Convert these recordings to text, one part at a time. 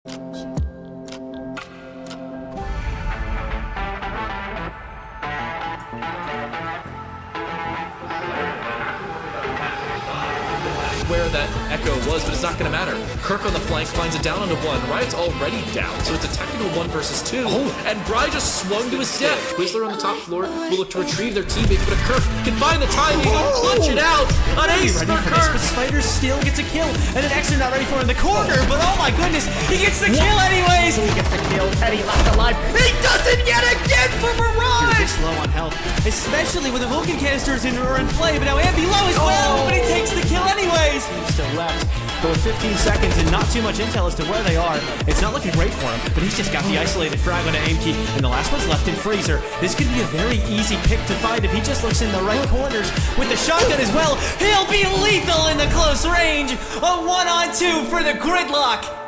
Where that echo was, but it's not going to matter. Kirk on the flank finds it down onto one. Riot's already down, so it's a technical 1 versus 2. And Bry just swung to his death. Twizzler on the top floor will look to retrieve their teammate, but Kirk can find the timing and clutch it out. An ace for Kirk. But Spider still gets a kill, and then Xer not ready for it in the corner, but oh my goodness, he gets the kill anyways! He gets the kill, Teddy left alive. He does it yet again for Mirage! He's low on health, especially when the Vulcan canisters are in play, but now Ambi low as well, but he takes the kill anyways! He's still left, but with 15 seconds and not too much intel as to where they are, it's not looking great for him, but he's just got the isolated frag on aim key, and the last one's left in Freezer. This could be a very easy pick to find if he just looks in the right corners with the shotgun as well. He'll be lethal in the close range. A 1-on-2 for the Gridlock.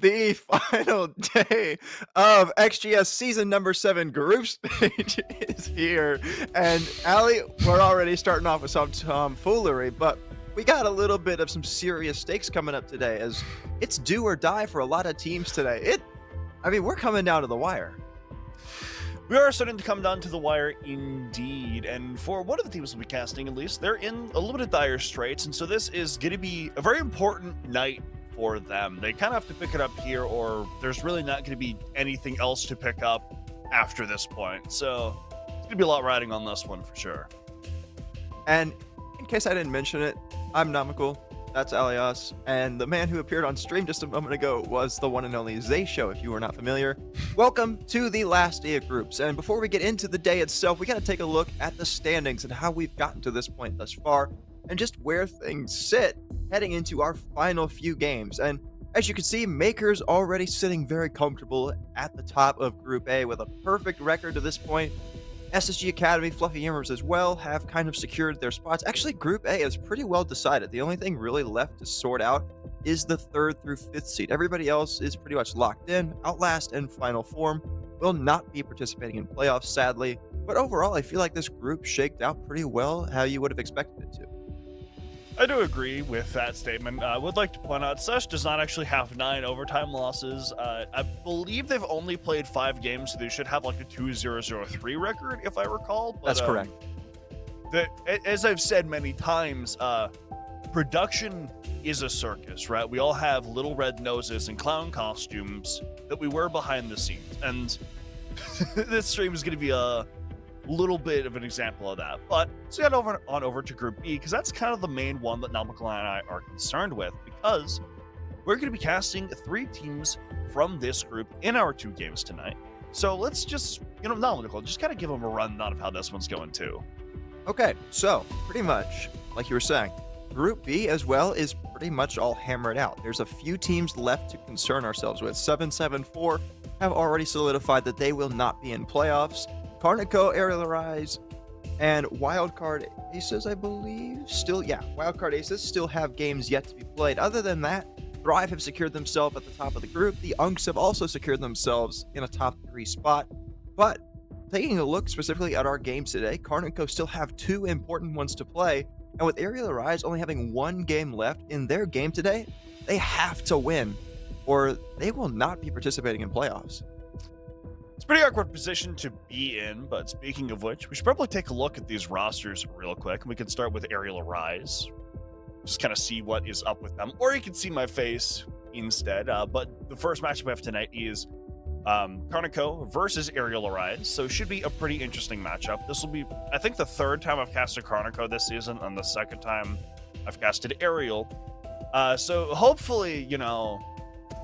The final day of XGS season number 7 group stage is here, and Ali, we're already starting off with some tomfoolery, but we got a little bit of some serious stakes coming up today, as it's do or die for a lot of teams today. I mean, we're coming down to the wire. We are starting to come down to the wire indeed, and for one of the teams we'll be casting, at least, they're in a little bit of dire straits, and so this is going to be a very important night for them. They kind of have to pick it up here, or there's really not going to be anything else to pick up after this point. So it's going to be a lot riding on this one for sure. And in case I didn't mention it, I'm Nomical, that's Alias, and the man who appeared on stream just a moment ago was the one and only Zay Show, if you were not familiar. Welcome to the last day of groups, and before we get into the day itself, we got to take a look at the standings and how we've gotten to this point thus far, and just where things sit heading into our final few games. And as you can see, Maker's already sitting very comfortable at the top of Group A with a perfect record to this point. SSG Academy, Fluffy Hammers as well have kind of secured their spots. Actually, Group A is pretty well decided. The only thing really left to sort out is the 3rd through 5th seed. Everybody else is pretty much locked in. Outlast and Final Form will not be participating in playoffs, sadly. But overall, I feel like this group shaked out pretty well how you would have expected it to. I do agree with that statement. I would like to point out, Sesh does not actually have 9 overtime losses. I believe they've only played 5 games, so they should have like a 2-0-0-3 record, if I recall. But, that's correct. As I've said many times, production is a circus, right? We all have little red noses and clown costumes that we wear behind the scenes. And this stream is going to be a little bit of an example of that. But let's get over to Group B, because that's kind of the main one that Nomical and I are concerned with, because we're going to be casting 3 teams from this group in our 2 games tonight. So let's just, Nomical, just kind of give them a rundown of how this one's going too. Okay, so pretty much, like you were saying, Group B as well is pretty much all hammered out. There's a few teams left to concern ourselves with. 774 have already solidified that they will not be in playoffs. KARN, Aerial Arise, and Wildcard Aces, I believe, Wildcard Aces still have games yet to be played. Other than that, Thrive have secured themselves at the top of the group. The Unks have also secured themselves in a top 3 spot. But taking a look specifically at our games today, KARN still have 2 important ones to play, and with Aerial Arise only having 1 game left in their game today, they have to win, or they will not be participating in playoffs. It's a pretty awkward position to be in, but speaking of which, we should probably take a look at these rosters real quick, and we can start with Aerial Arise. Just kind of see what is up with them, or you can see my face instead. But the first matchup we have tonight is KARN versus Aerial Arise, so it should be a pretty interesting matchup. This will be, I think, the 3rd time I've casted KARN this season, and the 2nd time I've casted Aerial. So hopefully,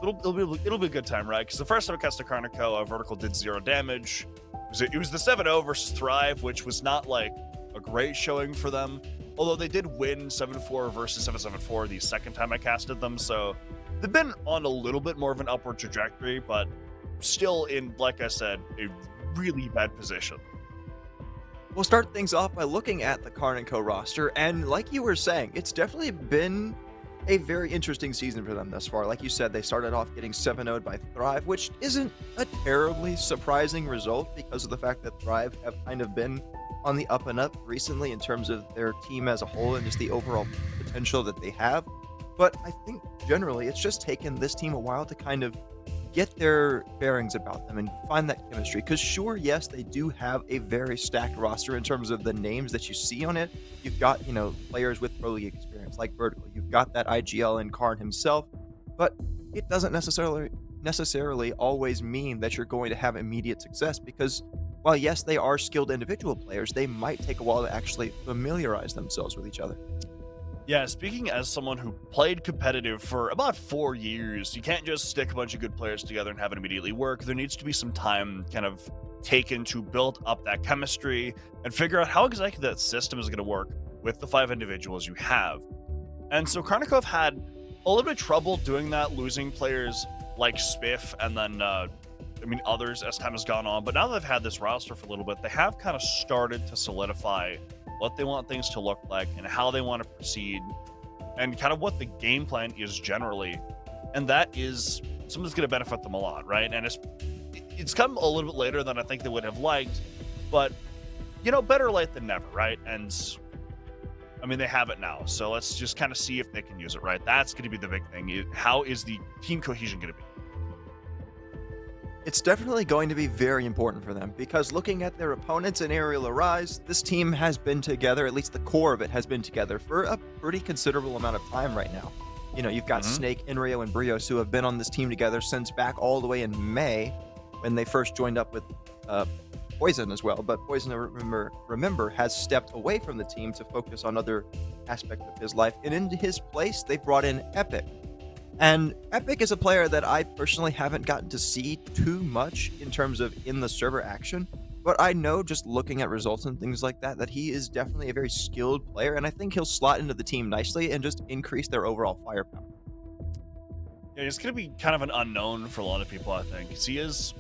it'll be a good time, right? Because the first time I cast a KARN, Vertical did 0 damage. It was the 7-0 versus Thrive, which was not like a great showing for them. Although they did win 7-4 versus 7-7-4 the 2nd time I casted them, so they've been on a little bit more of an upward trajectory, but still in, like I said, a really bad position. We'll start things off by looking at the KARN roster, and like you were saying, it's definitely been a very interesting season for them thus far. Like you said, they started off getting 7-0'd by Thrive, which isn't a terribly surprising result because of the fact that Thrive have kind of been on the up and up recently in terms of their team as a whole and just the overall potential that they have. But I think generally it's just taken this team a while to kind of get their bearings about them and find that chemistry. Because sure, yes, they do have a very stacked roster in terms of the names that you see on it. You've got, players with pro league experience like Vertical. You've got that IGL and KARN himself, but it doesn't necessarily always mean that you're going to have immediate success, because while yes, they are skilled individual players, they might take a while to actually familiarize themselves with each other. Yeah, speaking as someone who played competitive for about 4 years, you can't just stick a bunch of good players together and have it immediately work. There needs to be some time kind of taken to build up that chemistry and figure out how exactly that system is going to work with the 5 individuals you have. And so Karnikov had a little bit of trouble doing that, losing players like Spiff and then others as time has gone on. But now that they've had this roster for a little bit, they have kind of started to solidify what they want things to look like and how they want to proceed and kind of what the game plan is generally. And that is something that's going to benefit them a lot, right? And it's come a little bit later than I think they would have liked, but better late than never, right? And they have it now, so let's just kind of see if they can use it, right? That's going to be the big thing. How is the team cohesion going to be? It's definitely going to be very important for them, because looking at their opponents in Aerial Arise, this team has been together, at least the core of it has been together for a pretty considerable amount of time right now. You've got Snake, Inrio, and Brios who have been on this team together since back all the way in May when they first joined up with Poison as well. But Poison, remember, has stepped away from the team to focus on other aspects of his life. And in his place, they brought in Epic. And Epic is a player that I personally haven't gotten to see too much in terms of in the server action, but I know just looking at results and things like that he is definitely a very skilled player, and I think he'll slot into the team nicely and just increase their overall firepower. Yeah, he's going to be kind of an unknown for a lot of people, I think, because he is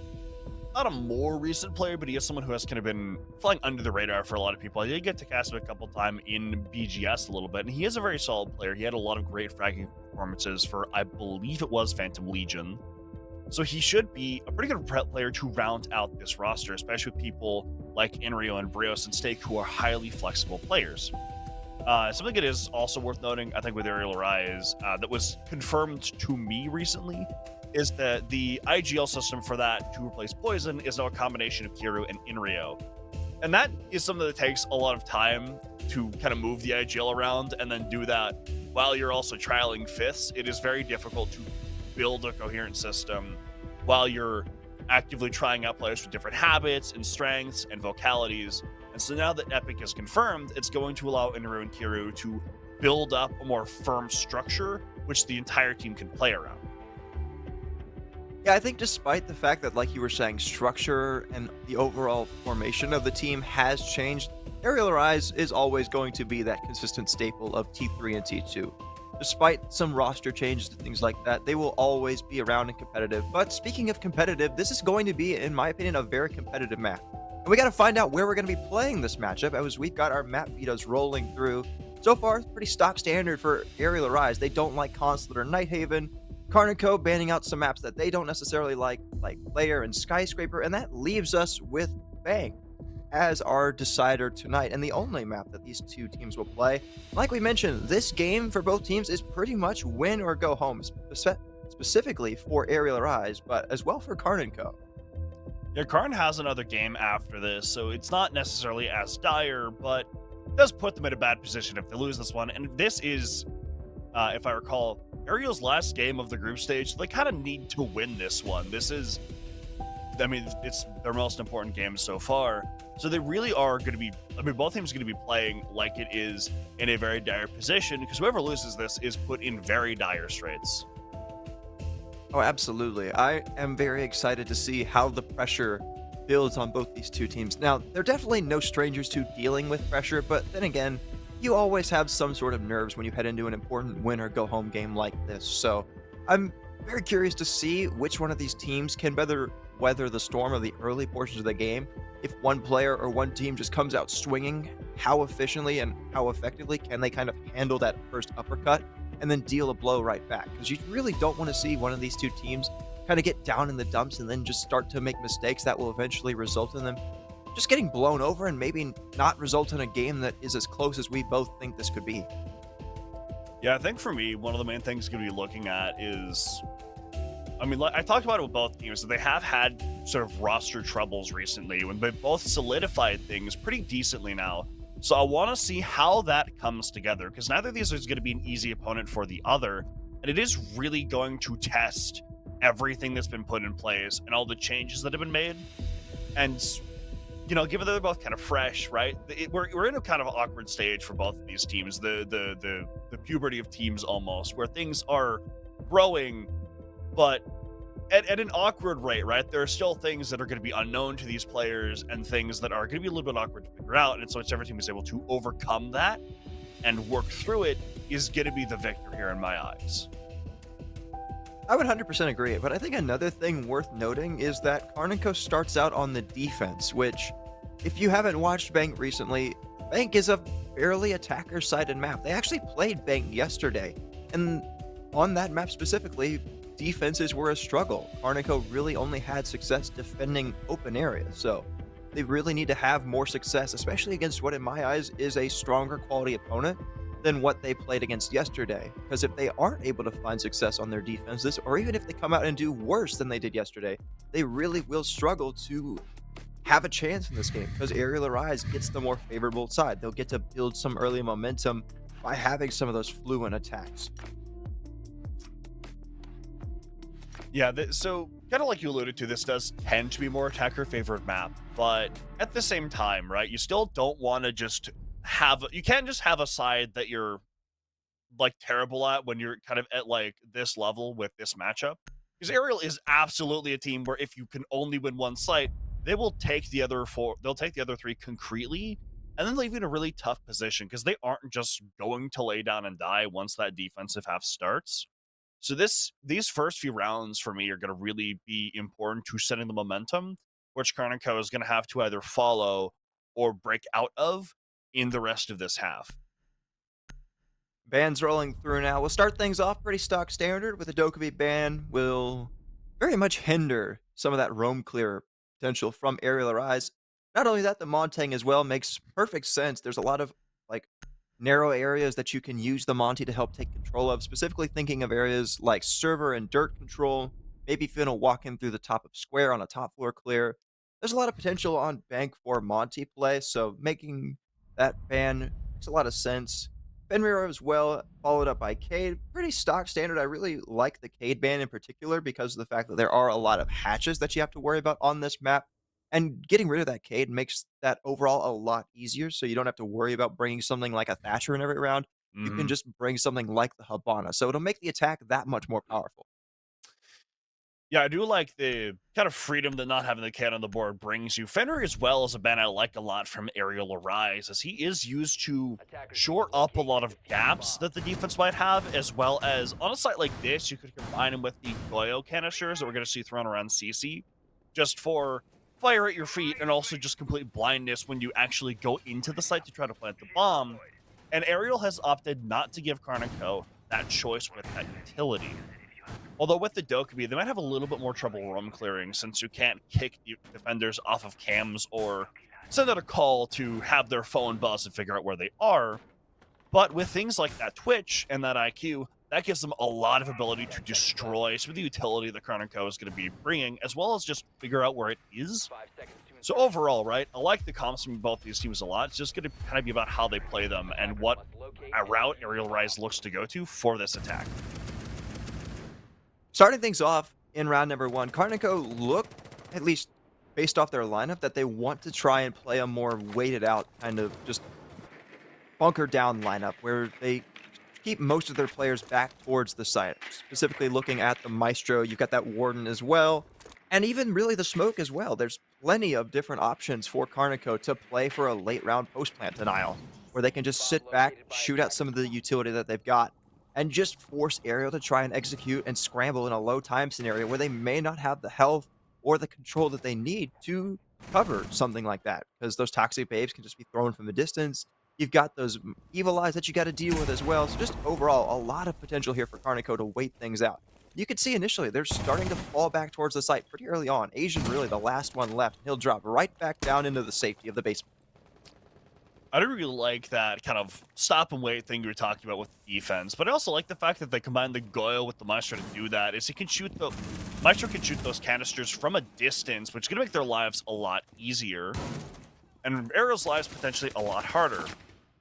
not a more recent player, but he is someone who has kind of been flying under the radar for a lot of people. I did get to cast him a couple times in BGS a little bit, and he is a very solid player. He had a lot of great fragging performances for, I believe it was Phantom Legion. So he should be a pretty good player to round out this roster, especially with people like Inrio and Brios and Stake, who are highly flexible players. Something that is also worth noting, I think, with Aerial Arise, that was confirmed to me recently, is that the IGL system for that to replace Poison is now a combination of Kiru and Inrio. And that is something that takes a lot of time to kind of move the IGL around and then do that while you're also trialing fifths. It is very difficult to build a coherent system while you're actively trying out players with different habits and strengths and vocalities. And so now that Epic is confirmed, it's going to allow Inrio and Kiru to build up a more firm structure, which the entire team can play around. Yeah, I think despite the fact that, like you were saying, structure and the overall formation of the team has changed, Aerial Arise is always going to be that consistent staple of T3 and T2. Despite some roster changes and things like that, they will always be around and competitive. But speaking of competitive, this is going to be, in my opinion, a very competitive map. And we got to find out where we're going to be playing this matchup, as we've got our map vetoes rolling through. So far, it's pretty stock standard for Aerial Arise. They don't like Consulate or Nighthaven. KARN & Co. banning out some maps that they don't necessarily like Lair and Skyscraper, and that leaves us with Bang as our decider tonight, and the only map that these two teams will play. Like we mentioned, this game for both teams is pretty much win or go home, specifically for Aerial Arise, but as well for KARN & Co. Yeah, KARN has another game after this, so it's not necessarily as dire, but it does put them in a bad position if they lose this one. And this is, if I recall, Ariel's last game of the group stage. They kind of need to win this one. This is, it's their most important game so far. So they really are going to be, both teams are going to be playing like it is in a very dire position, because whoever loses this is put in very dire straits. Oh, absolutely. I am very excited to see how the pressure builds on both these two teams. Now, they're definitely no strangers to dealing with pressure, but then again, you always have some sort of nerves when you head into an important win or go home game like this. So I'm very curious to see which one of these teams can better weather the storm of the early portions of the game. If one player or one team just comes out swinging, how efficiently and how effectively can they kind of handle that first uppercut and then deal a blow right back? Because you really don't want to see one of these two teams kind of get down in the dumps and then just start to make mistakes that will eventually result in them just getting blown over and maybe not result in a game that is as close as we both think this could be. Yeah, I think for me, one of the main things going to be looking at is, I mean, like I talked about it with both teams, that they have had sort of roster troubles recently when they both solidified things pretty decently now. So I want to see how that comes together, because neither of these is going to be an easy opponent for the other, and it is really going to test everything that's been put in place and all the changes that have been made. And you know, given that they're both kind of fresh, right? We're in a kind of awkward stage for both of these teams, the puberty of teams almost, where things are growing, but at an awkward rate, right? There are still things that are going to be unknown to these players and things that are going to be a little bit awkward to figure out. And so whichever team is able to overcome that and work through it is going to be the victor here in my eyes. I would 100% agree, but I think another thing worth noting is that KARN starts out on the defense, which, if you haven't watched Bank recently, Bank is a fairly attacker-sided map. They actually played Bank yesterday, and on that map specifically, defenses were a struggle. KARN really only had success defending open areas, so they really need to have more success, especially against what, in my eyes, is a stronger quality opponent than what they played against yesterday. Because if they aren't able to find success on their defenses, or even if they come out and do worse than they did yesterday, they really will struggle to have a chance in this game, because Aerial Arise gets the more favorable side. They'll get to build some early momentum by having some of those fluent attacks. Yeah, so kind of like you alluded to, this does tend to be more attacker favored map, but at the same time, right, you still don't want to just you can't just have a side that you're like terrible at when you're kind of at like this level with this matchup. Because Ariel is absolutely a team where if you can only win one site, they will take the other three concretely, and then leave you in a really tough position because they aren't just going to lay down and die once that defensive half starts. So these first few rounds for me are going to really be important to setting the momentum, which KARN is going to have to either follow or break out of in the rest of this half. Bans rolling through now. We'll start things off pretty stock standard with a Dokkaebi ban. Will very much hinder some of that roam clear potential from Aerial Arise. Not only that, the Montang as well makes perfect sense. There's a lot of like narrow areas that you can use the Monty to help take control of, specifically thinking of areas like server and dirt control. Maybe if you're going to walk in through the top of square on a top floor clear. There's a lot of potential on bank for Monty play, so making that ban makes a lot of sense. Fenrir as well, followed up by Cade. Pretty stock standard. I really like the Cade ban in particular because of the fact that there are a lot of hatches that you have to worry about on this map. And getting rid of that Cade makes that overall a lot easier, so you don't have to worry about bringing something like a Thatcher in every round. You can just bring something like the Habana, so it'll make the attack that much more powerful. Yeah, I do like the kind of freedom that not having the cat on the board brings you. Fenrir as well is a ban I like a lot from Aerial Arise, as he is used to shore up a lot of gaps that the defense might have, as well as on a site like this, you could combine him with the Goyo canisters that we're going to see thrown around CC, just for fire at your feet and also just complete blindness when you actually go into the site to try to plant the bomb. And Aerial has opted not to give KARN that choice with that utility. Although with the Dokkaebi, they might have a little bit more trouble roam clearing since you can't kick defenders off of cams or send out a call to have their phone buzz and figure out where they are. But with things like that Twitch and that IQ, that gives them a lot of ability to destroy some of the utility that KARN is going to be bringing, as well as just figure out where it is. So overall, right, I like the comps from both these teams a lot. It's just going to kind of be about how they play them and what route Aerial Rise looks to go to for this attack. Starting things off in round number one, KARN look, at least based off their lineup, that they want to try and play a more weighted out kind of just bunker down lineup where they keep most of their players back towards the site. Specifically looking at the Maestro, you've got that Warden as well, and even really the Smoke as well. There's plenty of different options for KARN to play for a late round post plant denial, where they can just sit back, shoot out some of the utility that they've got, and just force Aerial to try and execute and scramble in a low time scenario where they may not have the health or the control that they need to cover something like that, because those toxic babes can just be thrown from a distance. You've got those evil eyes that you got to deal with as well. So just overall, a lot of potential here for KARN to wait things out. You can see initially they're starting to fall back towards the site pretty early on. Asian really the last one left. He'll drop right back down into the safety of the basement. I do really like that kind of stop and wait thing you were talking about with the defense, but I also like the fact that they combined the Goyle with the Maestro to do that. Is he can shoot the Maestro can shoot those canisters from a distance, which is gonna make their lives a lot easier, and Ariel's lives potentially a lot harder.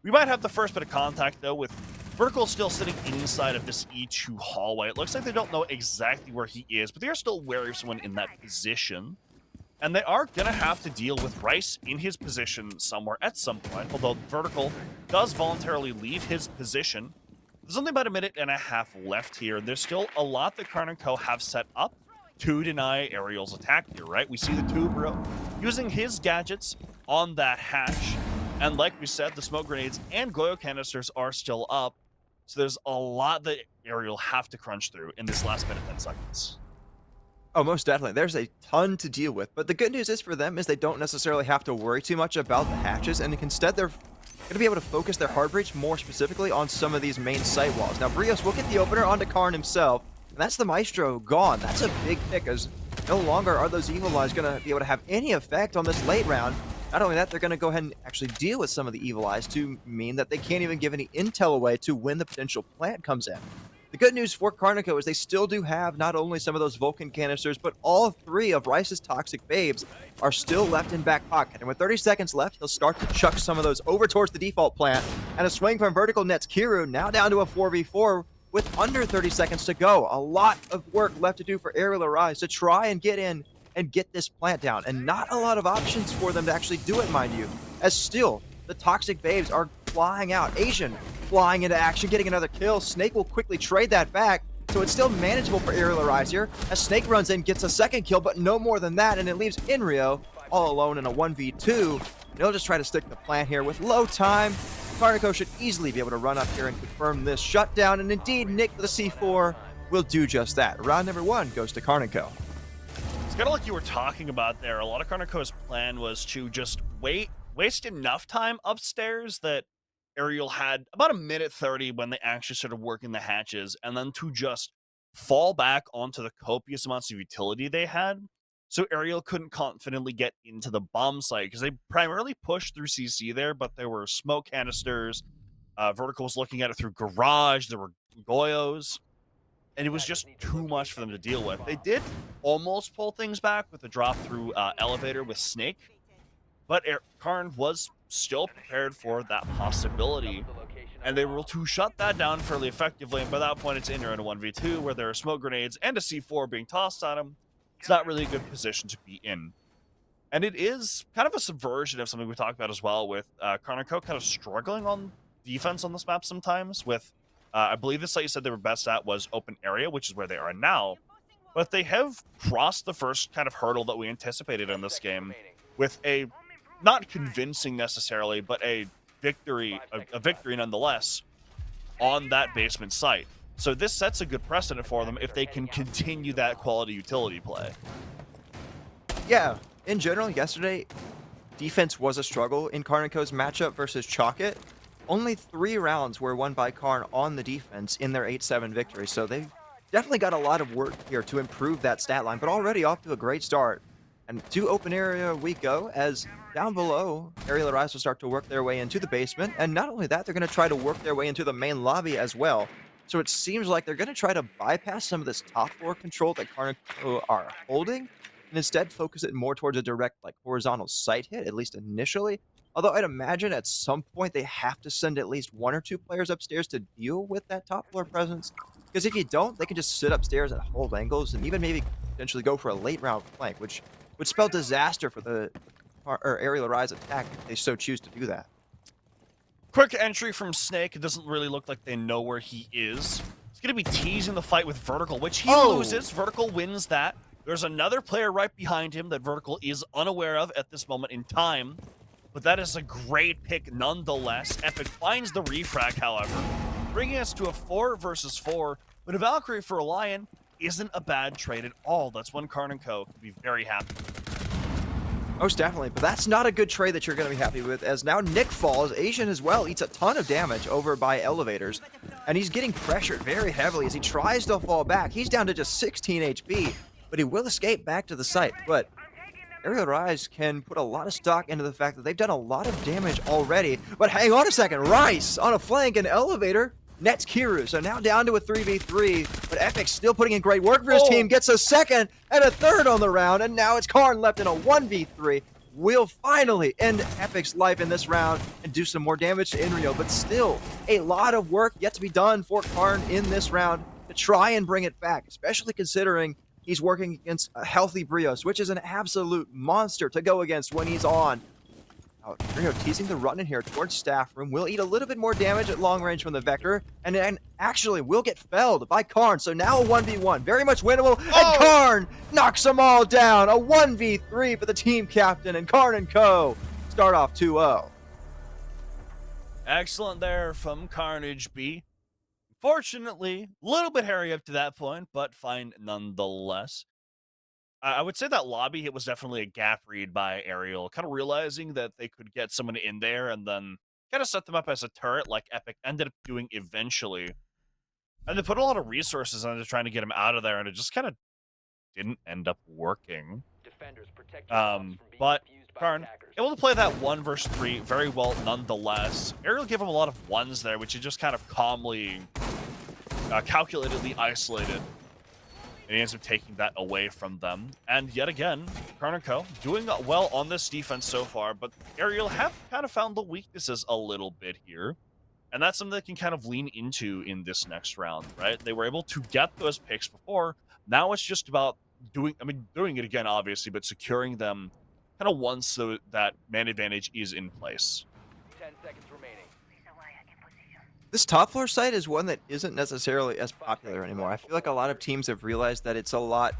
We might have the first bit of contact though with Vertical still sitting inside of this E2 hallway. It looks like they don't know exactly where he is, but they are still wary of someone in that position. And they are going to have to deal with Rice in his position somewhere at some point, although Vertical does voluntarily leave his position. There's only about a minute and a half left here. There's still a lot that KARN & Co. have set up to deny Ariel's attack here, right? We see the Tubero using his gadgets on that hatch. And like we said, the smoke grenades and Goyo canisters are still up. So there's a lot that Ariel have to crunch through in this last minute 10 seconds. Oh, most definitely. There's a ton to deal with. But the good news is for them is they don't necessarily have to worry too much about the hatches. And instead, they're going to be able to focus their hard breach more specifically on some of these main site walls. Now, Brios will get the opener onto KARN himself. And that's the Maestro gone. That's a big pick, as no longer are those Evil Eyes going to be able to have any effect on this late round. Not only that, they're going to go ahead and actually deal with some of the Evil Eyes to mean that they can't even give any intel away to when the potential plant comes in. The good news for KARN & Co. is they still do have not only some of those Vulcan canisters, but all three of Rice's Toxic Babes are still left in back pocket. And with 30 seconds left, he'll start to chuck some of those over towards the default plant. And a swing from Vertical nets Kiru now down to a 4v4 with under 30 seconds to go. A lot of work left to do for Ariel Arise to try and get in and get this plant down. And not a lot of options for them to actually do it, mind you. As still, the Toxic Babes are flying out. Asian flying into action, getting another kill. Snake will quickly trade that back, so it's still manageable for Ariel Arise here. As Snake runs in, gets a second kill, but no more than that, and it leaves Inrio all alone in a 1v2. They'll just try to stick the plant here with low time. KARN & Co. should easily be able to run up here and confirm this shutdown, and indeed, Nick with a C4 will do just that. Round number 1 goes to KARN & Co. It's kind of like you were talking about there. A lot of KARN & Co.'s plan was to just waste enough time upstairs that Ariel had about a minute 30 when they actually started working the hatches, and then to just fall back onto the copious amounts of utility they had, so Ariel couldn't confidently get into the bomb site, because they primarily pushed through CC there, but there were smoke canisters, Vertical was looking at it through garage, there were Goyos, and it was just too much for them to deal with. They did almost pull things back with the drop through elevator with Snake, but KARN was still prepared for that possibility, and they were able to shut that down fairly effectively. And by that point, it's in a 1v2 where there are smoke grenades and a C4 being tossed on him. It's not really a good position to be in, and it is kind of a subversion of something we talked about as well, with KARN & Co. kind of struggling on defense on this map sometimes. With I believe the site you said they were best at was open area, which is where they are now, but they have crossed the first kind of hurdle that we anticipated in this game with a not convincing necessarily, but a victory nonetheless on that basement site. So this sets a good precedent for them if they can continue that quality utility play. Yeah, in general, yesterday, defense was a struggle in KARN & Co.'s matchup versus Chalkit. Only 3 rounds were won by KARN on the defense in their 8-7 victory, so they've definitely got a lot of work here to improve that stat line, but already off to a great start. And to open area we go, as down below, Ariel Arise will start to work their way into the basement. And not only that, they're going to try to work their way into the main lobby as well. So it seems like they're going to try to bypass some of this top floor control that KARN & Co. are holding, and instead focus it more towards a direct, like, horizontal site hit, at least initially. Although I'd imagine at some point they have to send at least 1 or 2 players upstairs to deal with that top floor presence. Because if you don't, they can just sit upstairs and hold angles and even maybe potentially go for a late round flank, which would spell disaster for the Ariel Arise attack if they so choose to do that. Quick entry from Snake. It doesn't really look like they know where he is. He's going to be teasing the fight with Vertical, which he loses. Vertical wins that. There's another player right behind him that Vertical is unaware of at this moment in time. But that is a great pick nonetheless. Epic finds the refrag, however, bringing us to a 4 versus 4. But a Valkyrie for a Lion isn't a bad trade at all. That's one KARN & Co. could be very happy with. Most definitely, but that's not a good trade that you're going to be happy with, as now Nick falls. Asian as well eats a ton of damage over by elevators, and he's getting pressured very heavily as he tries to fall back. He's down to just 16 HP, but he will escape back to the site. But Aerial Rise can put a lot of stock into the fact that they've done a lot of damage already. But hang on a second, Rice on a flank and elevator nets Kiru. So now down to a 3v3, but Epic's still putting in great work for his team. Gets a second and a third on the round, and now it's KARN left in a 1v3. Will finally end Epic's life in this round and do some more damage to Inrio, but still a lot of work yet to be done for KARN in this round to try and bring it back, especially considering he's working against a healthy Brios, which is an absolute monster to go against when he's on. Inrio teasing the run in here towards Staff Room. Will eat a little bit more damage at long range from the Vector, and then actually will get felled by KARN. So now a 1v1, very much winnable, and KARN knocks them all down. A 1v3 for the team captain, and KARN and Co. start off 2-0. Excellent there from Carnage B. Fortunately, a little bit hairy up to that point, but fine nonetheless. I would say that lobby hit was definitely a gap read by Arial, kind of realizing that they could get someone in there and then kind of set them up as a turret like Epic ended up doing eventually. And they put a lot of resources into trying to get him out of there, and it just kind of didn't end up working. But KARN able to play that 1 versus 3 very well nonetheless. Arial gave him a lot of ones there, which he just kind of calmly, calculatedly isolated. And he ends up taking that away from them. And yet again, KARN and Co. doing well on this defense so far, but Arial have kind of found the weaknesses a little bit here. And that's something they can kind of lean into in this next round, right? They were able to get those picks before. Now it's just about doing it again, obviously, but securing them kind of once so that man advantage is in place. 10 seconds remaining. This top floor site is one that isn't necessarily as popular anymore. I feel like a lot of teams have realized that it's a lot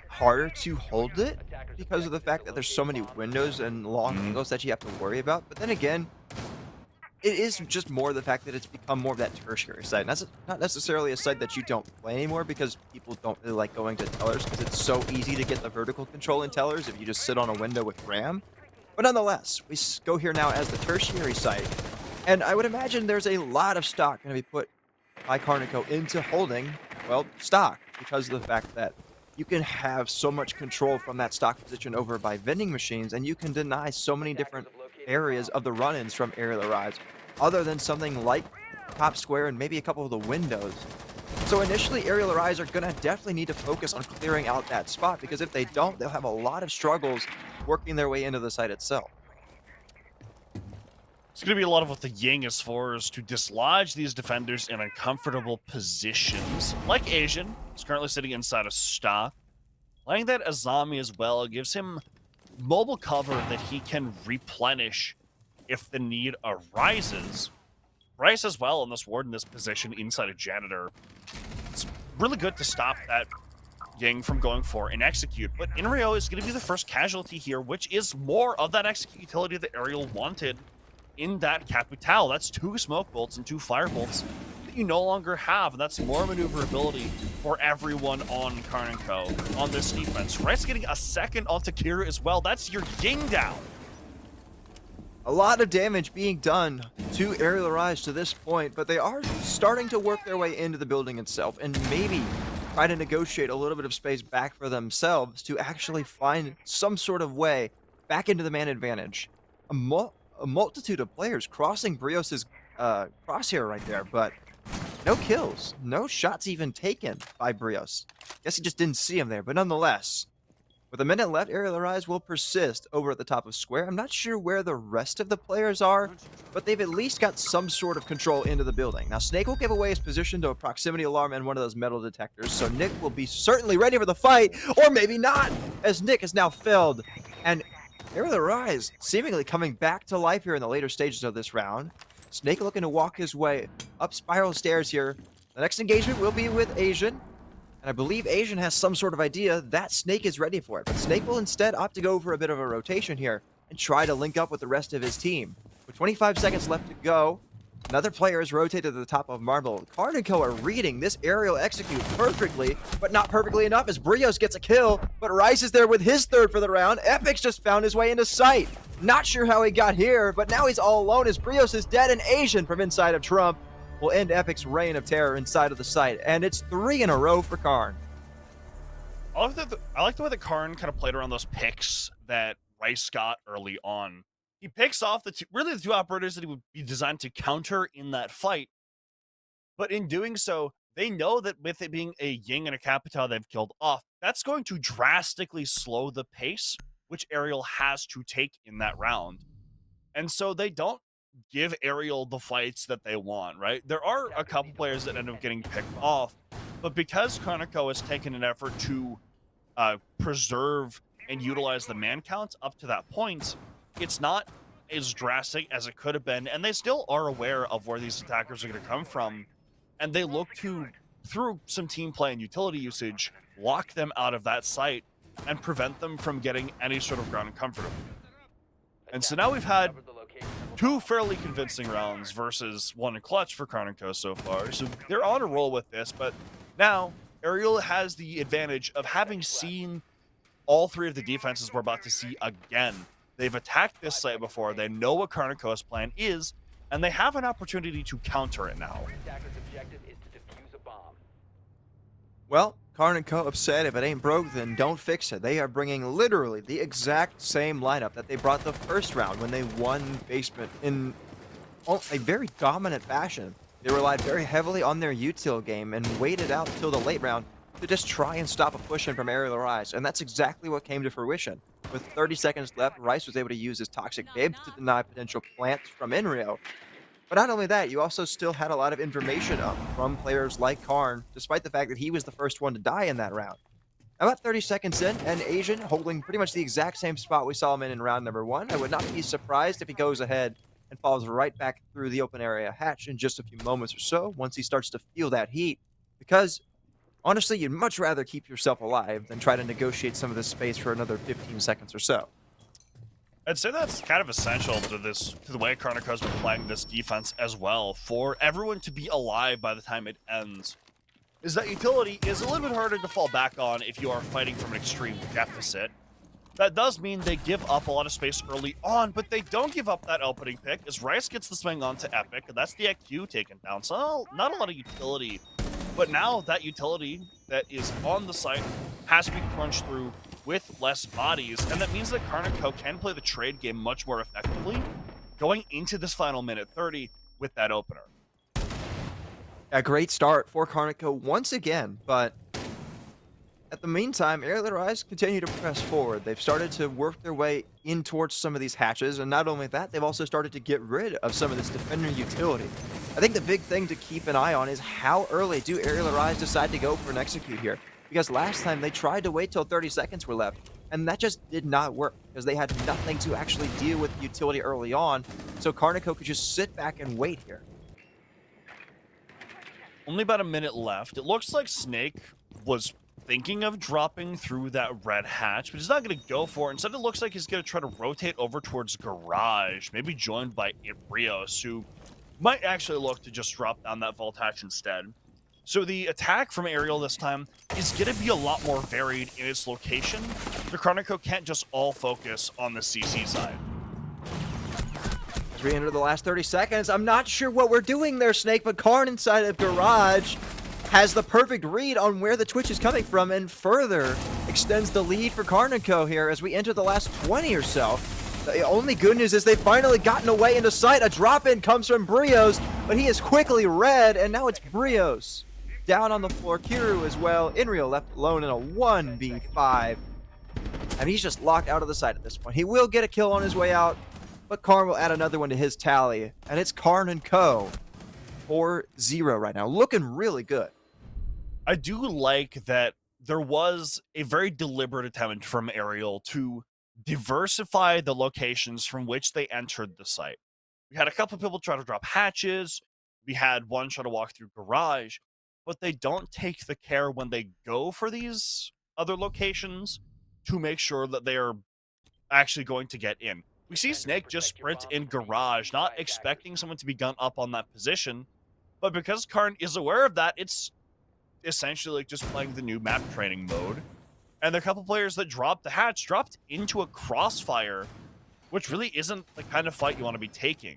harder to hold it because of the fact that there's so many windows and long angles that you have to worry about. But then again, it is just more the fact that it's become more of that tertiary site. And that's not necessarily a site that you don't play anymore because people don't really like going to tellers because it's so easy to get the vertical control in tellers if you just sit on a window with RAM. But nonetheless, we go here now as the tertiary site. And I would imagine there's a lot of stock going to be put by KARN & Co. into holding, well, stock, because of the fact that you can have so much control from that stock position over by vending machines, and you can deny so many different areas of the run-ins from Aerial Rise, other than something like top square and maybe a couple of the windows. So initially, Aerial Rise are going to definitely need to focus on clearing out that spot, because if they don't, they'll have a lot of struggles working their way into the site itself. It's going to be a lot of what the Ying is for, is to dislodge these defenders in uncomfortable positions. Like Asian, he's currently sitting inside a stock. Playing that Azami as well gives him mobile cover that he can replenish if the need arises. Bryce as well in this ward in this position inside a janitor. It's really good to stop that Ying from going for an execute, but Inrio is going to be the first casualty here, which is more of that execute utility that Arial wanted in that Capital. That's 2 smoke bolts and 2 fire bolts that you no longer have, and that's more maneuverability for everyone on KARN & Co. on this defense. Rice getting a second onto Kira as well. That's your Ying down. A lot of damage being done to Aerial Rise to this point, but they are starting to work their way into the building itself and maybe try to negotiate a little bit of space back for themselves to actually find some sort of way back into the man advantage. A multitude of players crossing Brios's crosshair right there, but no kills, no shots even taken by Brios. Guess he just didn't see him there, but nonetheless, with a minute left, Aerial Rise will persist over at the top of square. I'm not sure where the rest of the players are, but they've at least got some sort of control into the building. Now, Snake will give away his position to a proximity alarm and one of those metal detectors, so Nick will be certainly ready for the fight, or maybe not, as Nick is now felled. And Aerial Rise seemingly coming back to life here in the later stages of this round. Snake looking to walk his way up spiral stairs here. The next engagement will be with Asian. And I believe Asian has some sort of idea that Snake is ready for it. But Snake will instead opt to go for a bit of a rotation here and try to link up with the rest of his team. With 25 seconds left to go, another player is rotated to the top of Marble. KARN & Co. are reading this aerial execute perfectly, but not perfectly enough as Brios gets a kill, but Rice is there with his third for the round. Epic's just found his way into sight. Not sure how he got here, but now he's all alone as Brios is dead and Asian from inside of Trump will end Epic's reign of terror inside of the site, and it's 3 in a row for KARN. I like the way that KARN kind of played around those picks that Rice got early on. He picks off the two operators that he would be designed to counter in that fight. But in doing so, they know that with it being a Ying and a Capitao they've killed off, that's going to drastically slow the pace which Ariel has to take in that round. And so they don't give Ariel the fights that they want, right? There are a couple players that end up getting picked off, but because Kaneko has taken an effort to preserve and utilize the man count up to that point, it's not as drastic as it could have been, and they still are aware of where these attackers are going to come from, and they look to, through some team play and utility usage, lock them out of that site and prevent them from getting any sort of ground comfort. And so now we've had two fairly convincing rounds versus one in clutch for KARN so far, so they're on a roll with this, but now Ariel has the advantage of having seen all three of the defenses we're about to see again. They've attacked this site before, they know what KARN's plan is, and they have an opportunity to counter it now. Well, KARN have said if it ain't broke, then don't fix it. They are bringing literally the exact same lineup that they brought the first round when they won basement in a very dominant fashion. They relied very heavily on their util game and waited out until the late round to just try and stop a push-in from Ariel Rise, and that's exactly what came to fruition. With 30 seconds left, Rice was able to use his Toxic Babe to deny potential plants from Inrio. But not only that, you also still had a lot of information up from players like KARN, despite the fact that he was the first one to die in that round. About 30 seconds in, and Asian holding pretty much the exact same spot we saw him in round number 1. I would not be surprised if he goes ahead and falls right back through the open area hatch in just a few moments or so once he starts to feel that heat. Because, honestly, you'd much rather keep yourself alive than try to negotiate some of this space for another 15 seconds or so. I'd say that's kind of essential to the way KARN's been playing this defense as well, for everyone to be alive by the time it ends. Is that utility is a little bit harder to fall back on if you are fighting from an extreme deficit. That does mean they give up a lot of space early on, but they don't give up that opening pick, as Rice gets the swing onto Epic, and that's the EQ taken down. So not a lot of utility, but now that utility that is on the site has to be crunched through with less bodies, and that means that KARN can play the trade game much more effectively going into this final minute 30 with that opener. A great start for KARN once again, but at the meantime, Ariel Rise continue to press forward. They've started to work their way in towards some of these hatches, and not only that, they've also started to get rid of some of this defender utility. I think the big thing to keep an eye on is how early do Ariel Rise decide to go for an execute here. Because last time they tried to wait till 30 seconds were left, and that just did not work because they had nothing to actually deal with the utility early on, so KARN could just sit back and wait here. Only about a minute left. It looks like Snake was thinking of dropping through that red hatch, but he's not going to go for it. Instead, it looks like he's going to try to rotate over towards Garage, maybe joined by Ibrios, who might actually look to just drop down that vault hatch instead. So the attack from Ariel this time is going to be a lot more varied in its location. The KARN can't just all focus on the CC side. As we enter the last 30 seconds, I'm not sure what we're doing there, Snake, but KARN inside of Garage has the perfect read on where the Twitch is coming from and further extends the lead for KARN here as we enter the last 20 or so. The only good news is they've finally gotten away into sight. A drop-in comes from Brios, but he is quickly read, and now it's Brios down on the floor. Kiru as well. Inrio left alone in a 1v5. And he's just locked out of the site at this point. He will get a kill on his way out, but KARN will add another one to his tally. And it's KARN 4-0 right now. Looking really good. I do like that there was a very deliberate attempt from Ariel to diversify the locations from which they entered the site. We had a couple of people try to drop hatches. We had one try to walk through Garage. But they don't take the care when they go for these other locations to make sure that they are actually going to get in. We see Snake just sprint in Garage, not expecting someone to be gunned up on that position, but because KARN is aware of that, it's essentially like just playing the new map training mode. And the couple players that dropped the hatch dropped into a crossfire, which really isn't the kind of fight you want to be taking.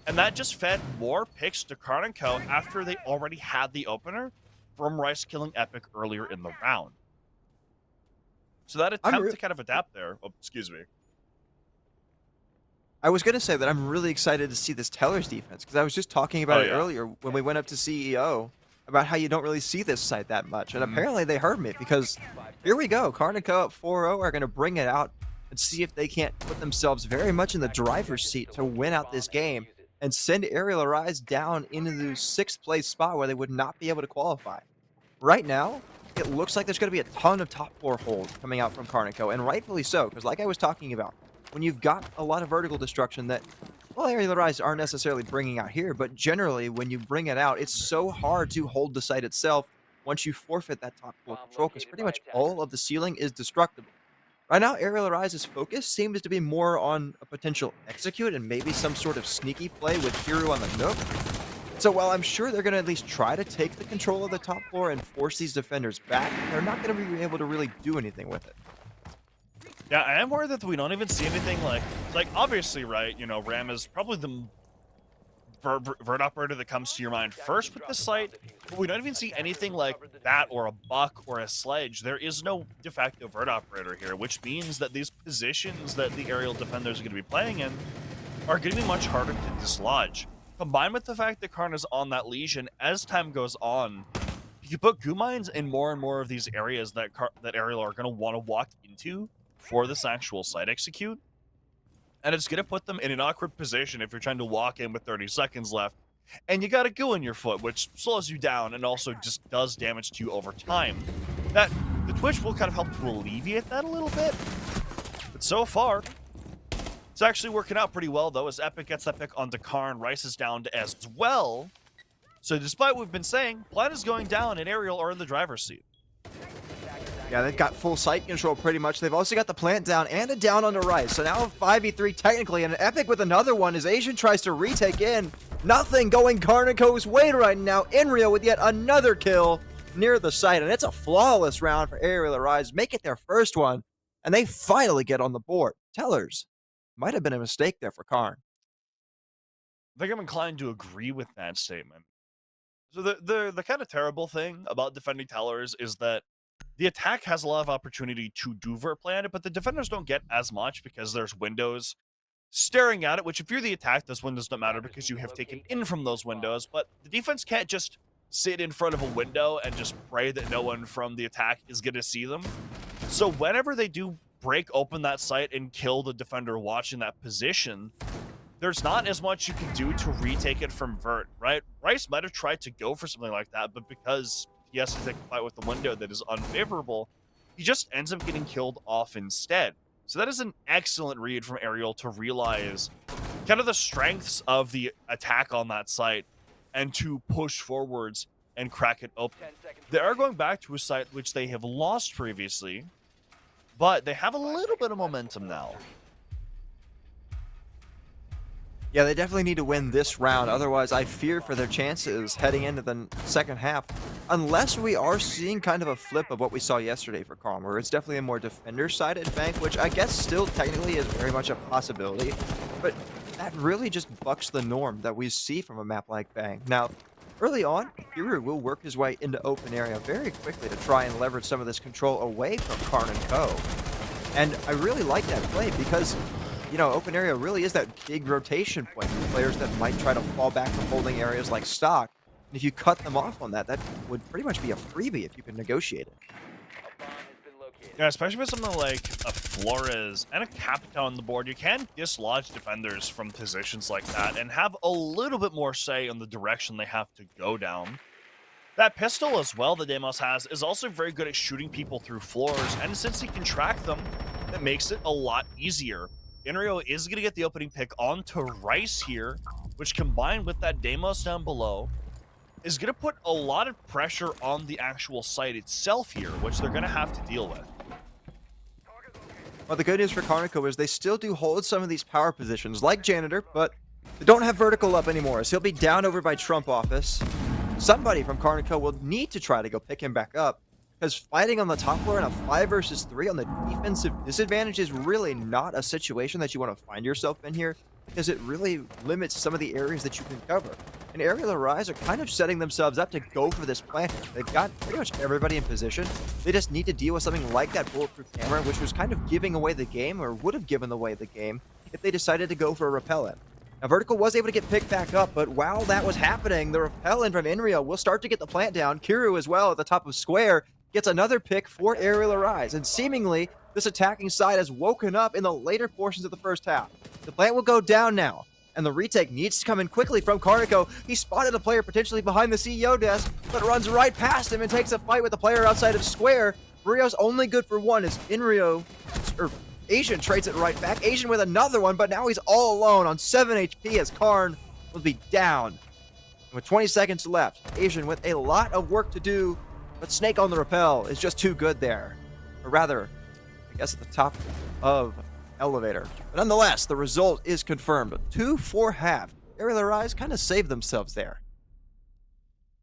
And that just fed more picks to KARN after they already had the opener from Rice killing Epic earlier in the round. So that attempt re- to kind of adapt there. Oh, excuse me. I was going to say that I'm really excited to see this Teller's defense because I was just talking about Oh, it yeah. earlier when we went up to CEO about how you don't really see this site that much. And Mhm. apparently they heard me because here we go. KARN and Co. at 4-0 are going to bring it out and see if they can't put themselves very much in the driver's seat to win out this game and send Aerial Arise down into the 6th place spot where they would not be able to qualify. Right now, it looks like there's going to be a ton of top 4 hold coming out from KARN and Co. And rightfully so, because like I was talking about, when you've got a lot of vertical destruction that, well, Aerial Rise aren't necessarily bringing out here, but generally when you bring it out, it's so hard to hold the site itself once you forfeit that top 4 control, because pretty much all of the ceiling is destructible. Right now, Aerial Rise's focus seems to be more on a potential execute and maybe some sort of sneaky play with Hero on the Nook. So while I'm sure they're going to at least try to take the control of the top floor and force these defenders back, they're not going to be able to really do anything with it. Yeah, I am worried that we don't even see anything like obviously, right? You know, Ram is probably the vert operator that comes to your mind first with this site, but we don't even see anything like that or a buck or a sledge. There is no de facto vert operator here, which means that these positions that the aerial defenders are going to be playing in are going to be much harder to dislodge. Combined with the fact that KARN is on that lesion, as time goes on, you put goo mines in more and more of these areas that Aerial are going to want to walk into for this actual site execute. And it's going to put them in an awkward position if you're trying to walk in with 30 seconds left. And you got a goo in your foot, which slows you down and also just does damage to you over time. That the Twitch will kind of help to alleviate that a little bit. But so far, it's actually working out pretty well, though, as Epic gets that pick onto KARN. Rice is down as well. So despite what we've been saying, Plan is going down and Aerial are in the driver's seat. Yeah, they've got full site control pretty much. They've also got the plant down and a down on the Rice. So now a 5v3 technically, and an Epic with another one as Asian tries to retake in. Nothing going KARN & Co.'s way right now. Enrio with yet another kill near the site, and it's a flawless round for Aerial Arise. Make it their first one, and they finally get on the board. Tellers. Might have been a mistake there for KARN. I think I'm inclined to agree with that statement. So the kind of terrible thing about defending Tellers is that the attack has a lot of opportunity to do vert plan it, but the defenders don't get as much because there's windows staring at it, which if you're the attack, those windows don't matter because you have taken in from those windows, but the defense can't just sit in front of a window and just pray that no one from the attack is going to see them. So whenever they do break open that site and kill the defender watching that position, there's not as much you can do to retake it from vert, right? Rice might have tried to go for something like that, but because he has to take a fight with the window that is unfavorable, he just ends up getting killed off instead. So that is an excellent read from Aerial to realize kind of the strengths of the attack on that site and to push forwards and crack it open. They are going back to a site which they have lost previously, but they have a little bit of momentum now. Yeah, they definitely need to win this round. Otherwise, I fear for their chances heading into the second half. Unless we are seeing kind of a flip of what we saw yesterday for KARN, where it's definitely a more defender-sided bank, which I guess still technically is very much a possibility. But that really just bucks the norm that we see from a map like Bang. Now, early on, Hero will work his way into open area very quickly to try and leverage some of this control away from KARN and Co. And I really like that play because, you know, open area really is that big rotation point for players that might try to fall back from holding areas like stock. And if you cut them off on that, that would pretty much be a freebie if you can negotiate it. Yeah, especially with something like a Flores and a Captain on the board, you can dislodge defenders from positions like that and have a little bit more say on the direction they have to go down. That pistol as well that Deimos has is also very good at shooting people through floors, and since he can track them, it makes it a lot easier. Enrio is going to get the opening pick onto Rice here, which combined with that Deimos down below, is going to put a lot of pressure on the actual site itself here, which they're going to have to deal with. Well, the good news for KARN & Co is they still do hold some of these power positions, like Janitor, but they don't have vertical up anymore, so he'll be down over by Trump office. Somebody from KARN & Co will need to try to go pick him back up, because fighting on the top floor in a 5 versus 3 on the defensive disadvantage is really not a situation that you want to find yourself in here. because it really limits some of the areas that you can cover. And Aerial Arise are kind of setting themselves up to go for this plant. They've got pretty much everybody in position. They just need to deal with something like that bulletproof camera, which was kind of giving away the game, or would have given away the game, if they decided to go for a repellent. Now, Vertical was able to get picked back up, but while that was happening, the repellent from Inrio will start to get the plant down. Kiru as well at the top of Square gets another pick for Aerial Arise, and seemingly this attacking side has woken up in the later portions of the first half. The plant will go down now, and the retake needs to come in quickly from Karniko. He spotted a player potentially behind the CEO desk, but runs right past him and takes a fight with the player outside of Square. Rio's only good for one as Asian trades it right back. Asian with another one, but now he's all alone on 7 HP as KARN will be down. And with 20 seconds left, Asian with a lot of work to do, but Snake on the rappel is just too good there. Or rather, I guess at the top of elevator. But nonetheless, the result is confirmed. 2-4 Aerial Arise kind of saved themselves there.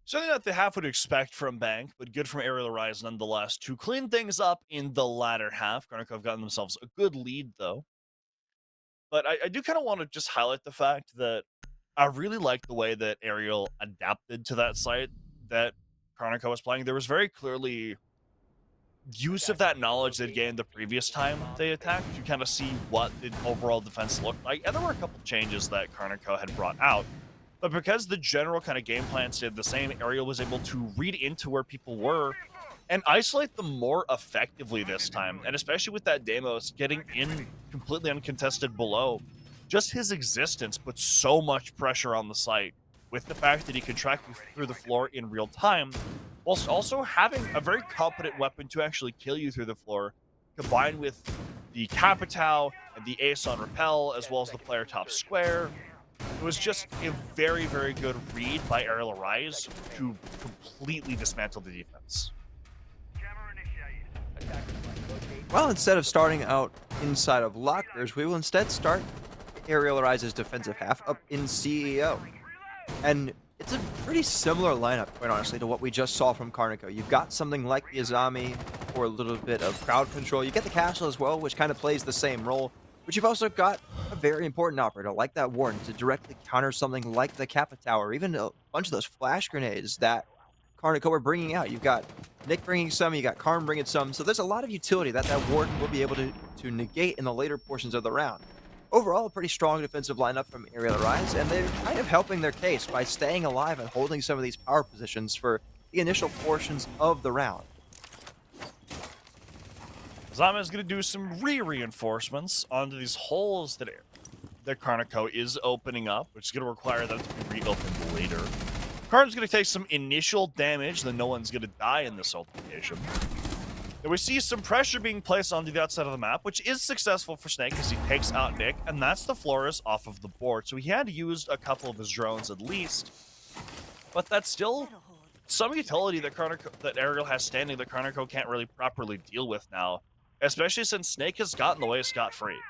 Certainly not the half would expect from Bank, but good from Aerial Arise nonetheless to clean things up in the latter half. Karniko have gotten themselves a good lead, though. But I do kind of want to just highlight the fact that I really like the way that Aerial adapted to that site that Karniko was playing. There was very clearly use of that knowledge they'd gained the previous time they attacked to kind of see what the overall defense looked like. And there were a couple changes that Karniko had brought out. But because the general kind of game plan stayed the same, Aerial was able to read into where people were and isolate them more effectively this time. And especially with that Deimos getting in completely uncontested below, just his existence put so much pressure on the site with the fact that he could track you through the floor in real time, whilst also having a very competent weapon to actually kill you through the floor, combined with the Capitao and the Ace on Repel, as well as the player top Square. It was just a very, very good read by Aerial Arise to completely dismantle the defense. Well, instead of starting out inside of lockers, we will instead start Aerial Arise's defensive half up in CEO. And it's a pretty similar lineup, quite honestly, to what we just saw from Karniko. You've got something like the Izami for a little bit of crowd control. You get the Castle as well, which kind of plays the same role. But you've also got a very important operator like that Warden to directly counter something like the Capitao, or even a bunch of those flash grenades that Karniko are bringing out. You've got Nick bringing some, you got KARN bringing some, so there's a lot of utility that Warden will be able to negate in the later portions of the round. Overall, a pretty strong defensive lineup from Aerial Arise, and they're kind of helping their case by staying alive and holding some of these power positions for the initial portions of the round. Zama is going to do some reinforcements onto these holes that Karniko is opening up, which is going to require them to be reopened later. KARN's going to take some initial damage, then no one's going to die in this altercation. And we see some pressure being placed onto the outside of the map, which is successful for Snake as he takes out Nick, and that's the Flores off of the board. So he had used a couple of his drones at least, but that's still some utility that Aerial has standing that Karniko can't really properly deal with now, especially since Snake has gotten away scot-free.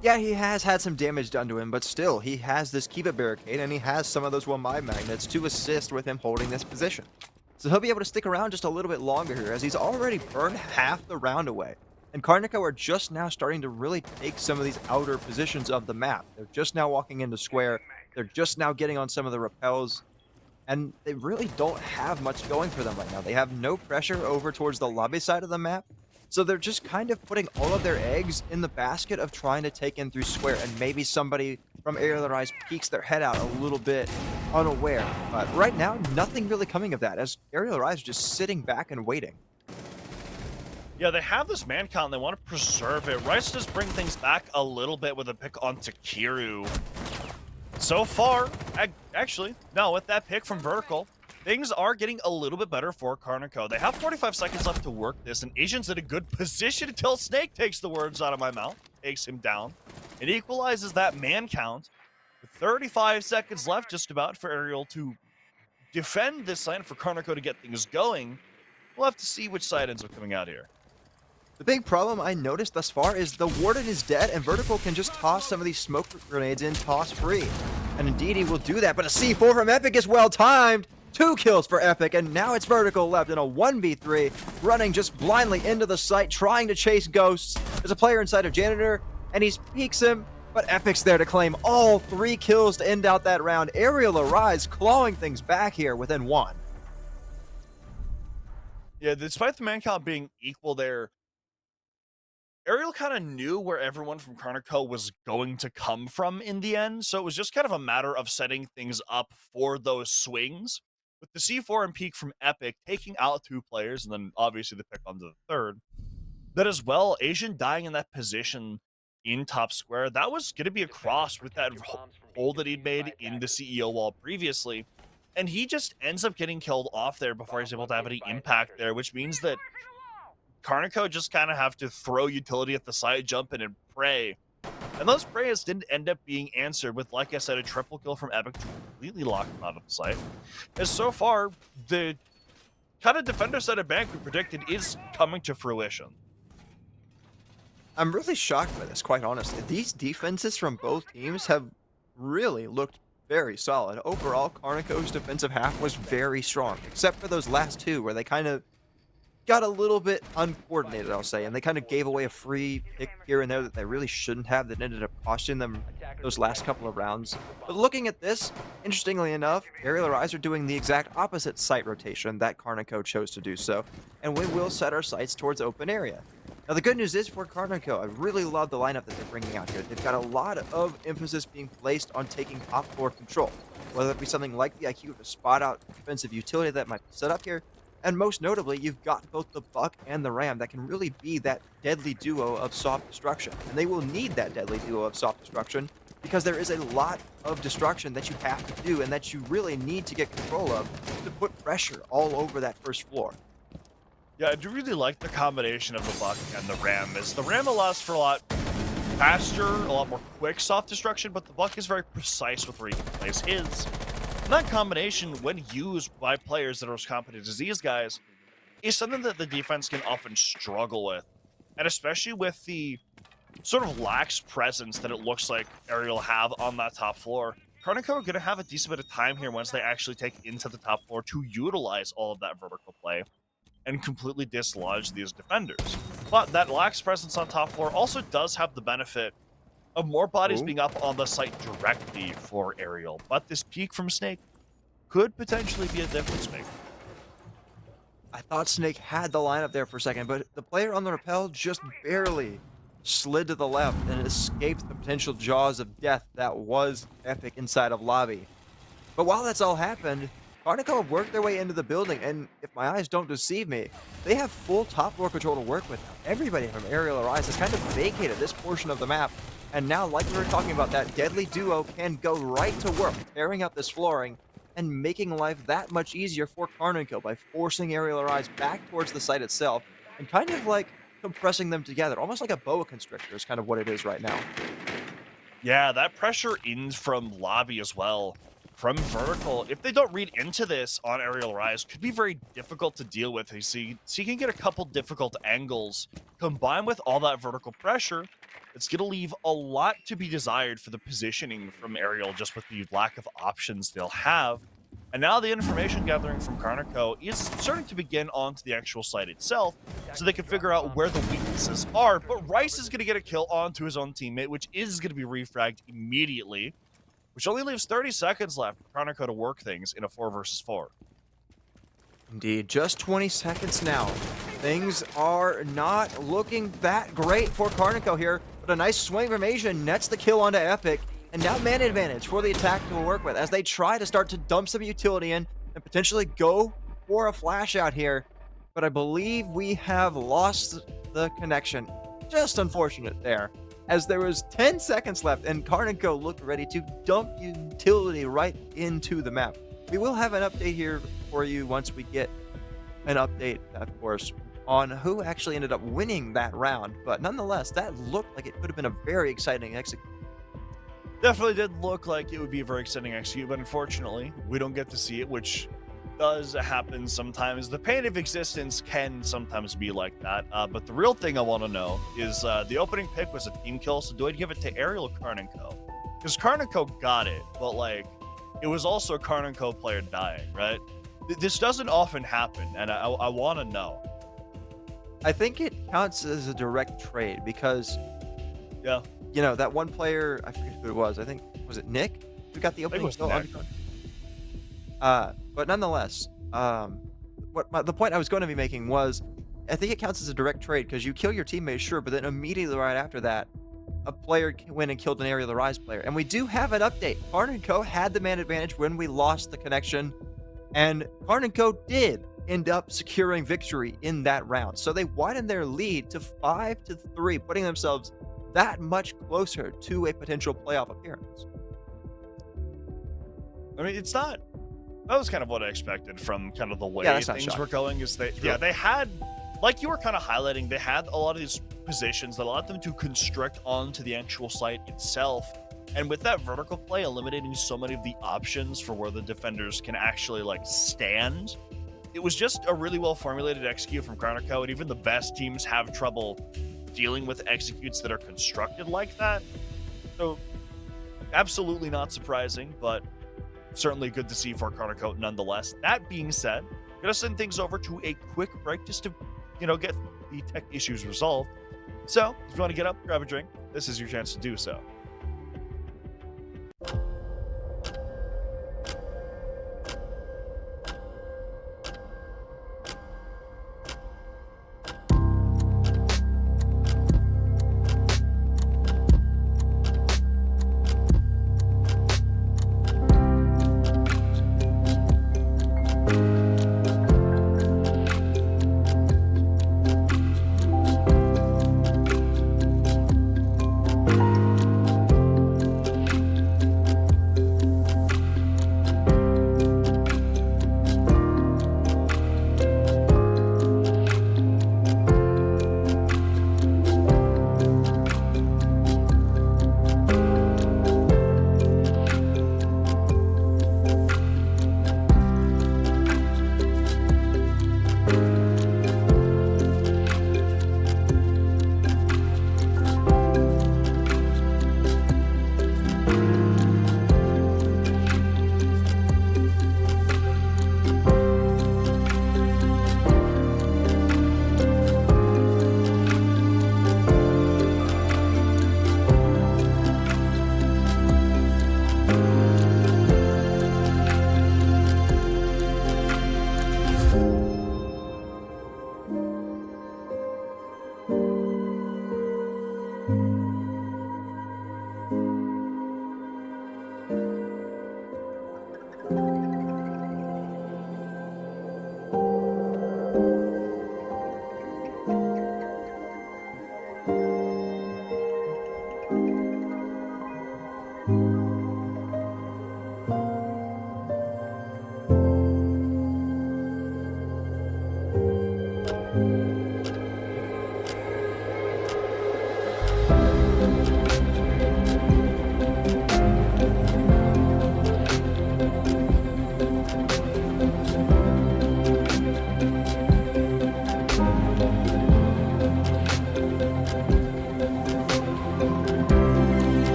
Yeah, he has had some damage done to him, but still, he has this Kiva barricade, and he has some of those 1-buy magnets to assist with him holding this position. So he'll be able to stick around just a little bit longer here, as he's already burned half the round away. And Karniko are just now starting to really take some of these outer positions of the map. They're just now walking into Square. They're just now getting on some of the rappels. And they really don't have much going for them right now. They have no pressure over towards the lobby side of the map. So they're just kind of putting all of their eggs in the basket of trying to take in through Square. And maybe somebody from Aerial Arise peeks their head out a little bit unaware. But right now, nothing really coming of that, as Aerial Arise is just sitting back and waiting. Yeah, they have this man count and they want to preserve it. Rice does bring things back a little bit with a pick onto Kiru. So far, actually, no, with that pick from Vertical, things are getting a little bit better for Karniko. They have 45 seconds left to work this, and Asian's in a good position until Snake takes the words out of my mouth, takes him down. It equalizes that man count. With 35 seconds left just about for Aerial to defend this side, for Karniko to get things going. We'll have to see which side ends up coming out here. The big problem I noticed thus far is the Warden is dead, and Vertical can just toss some of these smoke grenades in toss-free. And indeed, he will do that, but a C4 from Epic is well-timed. 2 kills for Epic, and now it's Vertical left in a 1v3, running just blindly into the site, trying to chase ghosts. There's a player inside of Janitor, and he peeks him, But Epic's there to claim all 3 kills to end out that round. Ariel Arise clawing things back here within 1. Yeah, despite the man count being equal there, Ariel kind of knew where everyone from Karnico was going to come from in the end, so it was just kind of a matter of setting things up for those swings. With the C4 and peak from Epic taking out 2 players, and then obviously the pick onto the third, that as well, Asian dying in that position in top square, that was going to be a cross with that hole that he'd made in the CEO wall previously, and he just ends up getting killed off there before he's able to have any impact there, which means that Karnico just kind of have to throw utility at the side, jump in and pray. And those prayers didn't end up being answered with, like I said, a triple kill from Epic to completely lock him out of the site. As so far, the kind of defender side of Bank we predicted is coming to fruition. I'm really shocked by this, quite honestly. These defenses from both teams have really looked very solid. Overall, Karnico's defensive half was very strong, except for those last 2 where they kind of got a little bit uncoordinated, I'll say, and they kind of gave away a free pick here and there that they really shouldn't have, that ended up costing them those last couple of rounds. But looking at this, interestingly enough, Ariel Arise are doing the exact opposite site rotation that Karnico chose to do so, and we will set our sights towards open area. Now, the good news is for Karnico, I really love the lineup that they're bringing out here. They've got a lot of emphasis being placed on taking top floor control, whether it be something like the IQ to spot out defensive utility that might be set up here. And most notably, you've got both the Buck and the Ram that can really be that deadly duo of soft destruction. And they will need that deadly duo of soft destruction because there is a lot of destruction that you have to do and that you really need to get control of to put pressure all over that first floor. Yeah, I do really like the combination of the Buck and the Ram, as the Ram allows for a lot faster, a lot more quick soft destruction, but the Buck is very precise with where he can place his. And that combination, when used by players that are as competent as these guys, is something that the defense can often struggle with. And especially with the sort of lax presence that it looks like Ariel have on that top floor, Karnico are going to have a decent bit of time here once they actually take into the top floor to utilize all of that vertical play and completely dislodge these defenders. But that lax presence on top floor also does have the benefit of more bodies being up on the site directly for Ariel. But this peek from Snake could potentially be a difference maker. I thought Snake had the lineup there for a second, but the player on the rappel just barely slid to the left and escaped the potential jaws of death that was Epic inside of lobby. But while that's all happened, Karnico have worked their way into the building, and if my eyes don't deceive me, they have full top floor control to work with now. Everybody from Ariel Arise has kind of vacated this portion of the map, and now, like we were talking about, that deadly duo can go right to work, tearing up this flooring and making life that much easier for Karnico by forcing Ariel Arise back towards the site itself and kind of like compressing them together, almost like a boa constrictor is kind of what it is right now. Yeah, that pressure in from lobby as well, from vertical, if they don't read into this on Ariel Rise, could be very difficult to deal with. So you can get a couple difficult angles combined with all that vertical pressure. It's going to leave a lot to be desired for the positioning from Ariel, just with the lack of options they'll have. And now the information gathering from Karnico is starting to begin onto the actual site itself, so they can figure out where the weaknesses are. But Rice is going to get a kill onto his own teammate, which is going to be refragged immediately, which only leaves 30 seconds left for Karnico to work things in a 4 versus 4. Indeed, just 20 seconds now. Things are not looking that great for Karnico here, but a nice swing from Asian nets the kill onto Epic, and now man advantage for the attack to work with as they try to start to dump some utility in and potentially go for a flash out here. But I believe we have lost the connection. Just unfortunate there, as there was 10 seconds left and Karnico looked ready to dump utility right into the map. We will have an update here for you once we get an update, of course, on who actually ended up winning that round. But nonetheless, that looked like it could have been a very exciting execute. Definitely did look like it would be a very exciting execute, but unfortunately, we don't get to see it, which does happen sometimes. The pain of existence can sometimes be like that. But the real thing I want to know is the opening pick was a team kill, so do I give it to Ariel or Karnico? Because Karnico got it, but like, it was also a Karnico player dying, right? This doesn't often happen, and I want to know. I think it counts as a direct trade because Yeah, you know, that one player, I forget who it was. I think, was it Nick who got the it opening was kill? Nick. But nonetheless, the point I was going to be making was, I think it counts as a direct trade because you kill your teammate, sure, but then immediately right after that, a player went and killed an Aerial Arise player. And we do have an update. KARN and Co. had the man advantage when we lost the connection, and KARN and Co. did end up securing victory in that round. So they widened their lead to 5-3, putting themselves that much closer to a potential playoff appearance. I mean, it's not. That was kind of what I expected from kind of the way Yeah, that's not things shocking. were going. Is they had, like you were kind of highlighting, they had a lot of these positions that allowed them to constrict onto the actual site itself. And with that vertical play, eliminating so many of the options for where the defenders can actually like stand, it was just a really well formulated execute from KARN and Co. And even the best teams have trouble dealing with executes that are constructed like that. So, absolutely not surprising, but certainly good to see for KARN and Co. nonetheless. That being said, I'm gonna send things over to a quick break just to, get the tech issues resolved. So, if you want to get up, grab a drink, this is your chance to do so.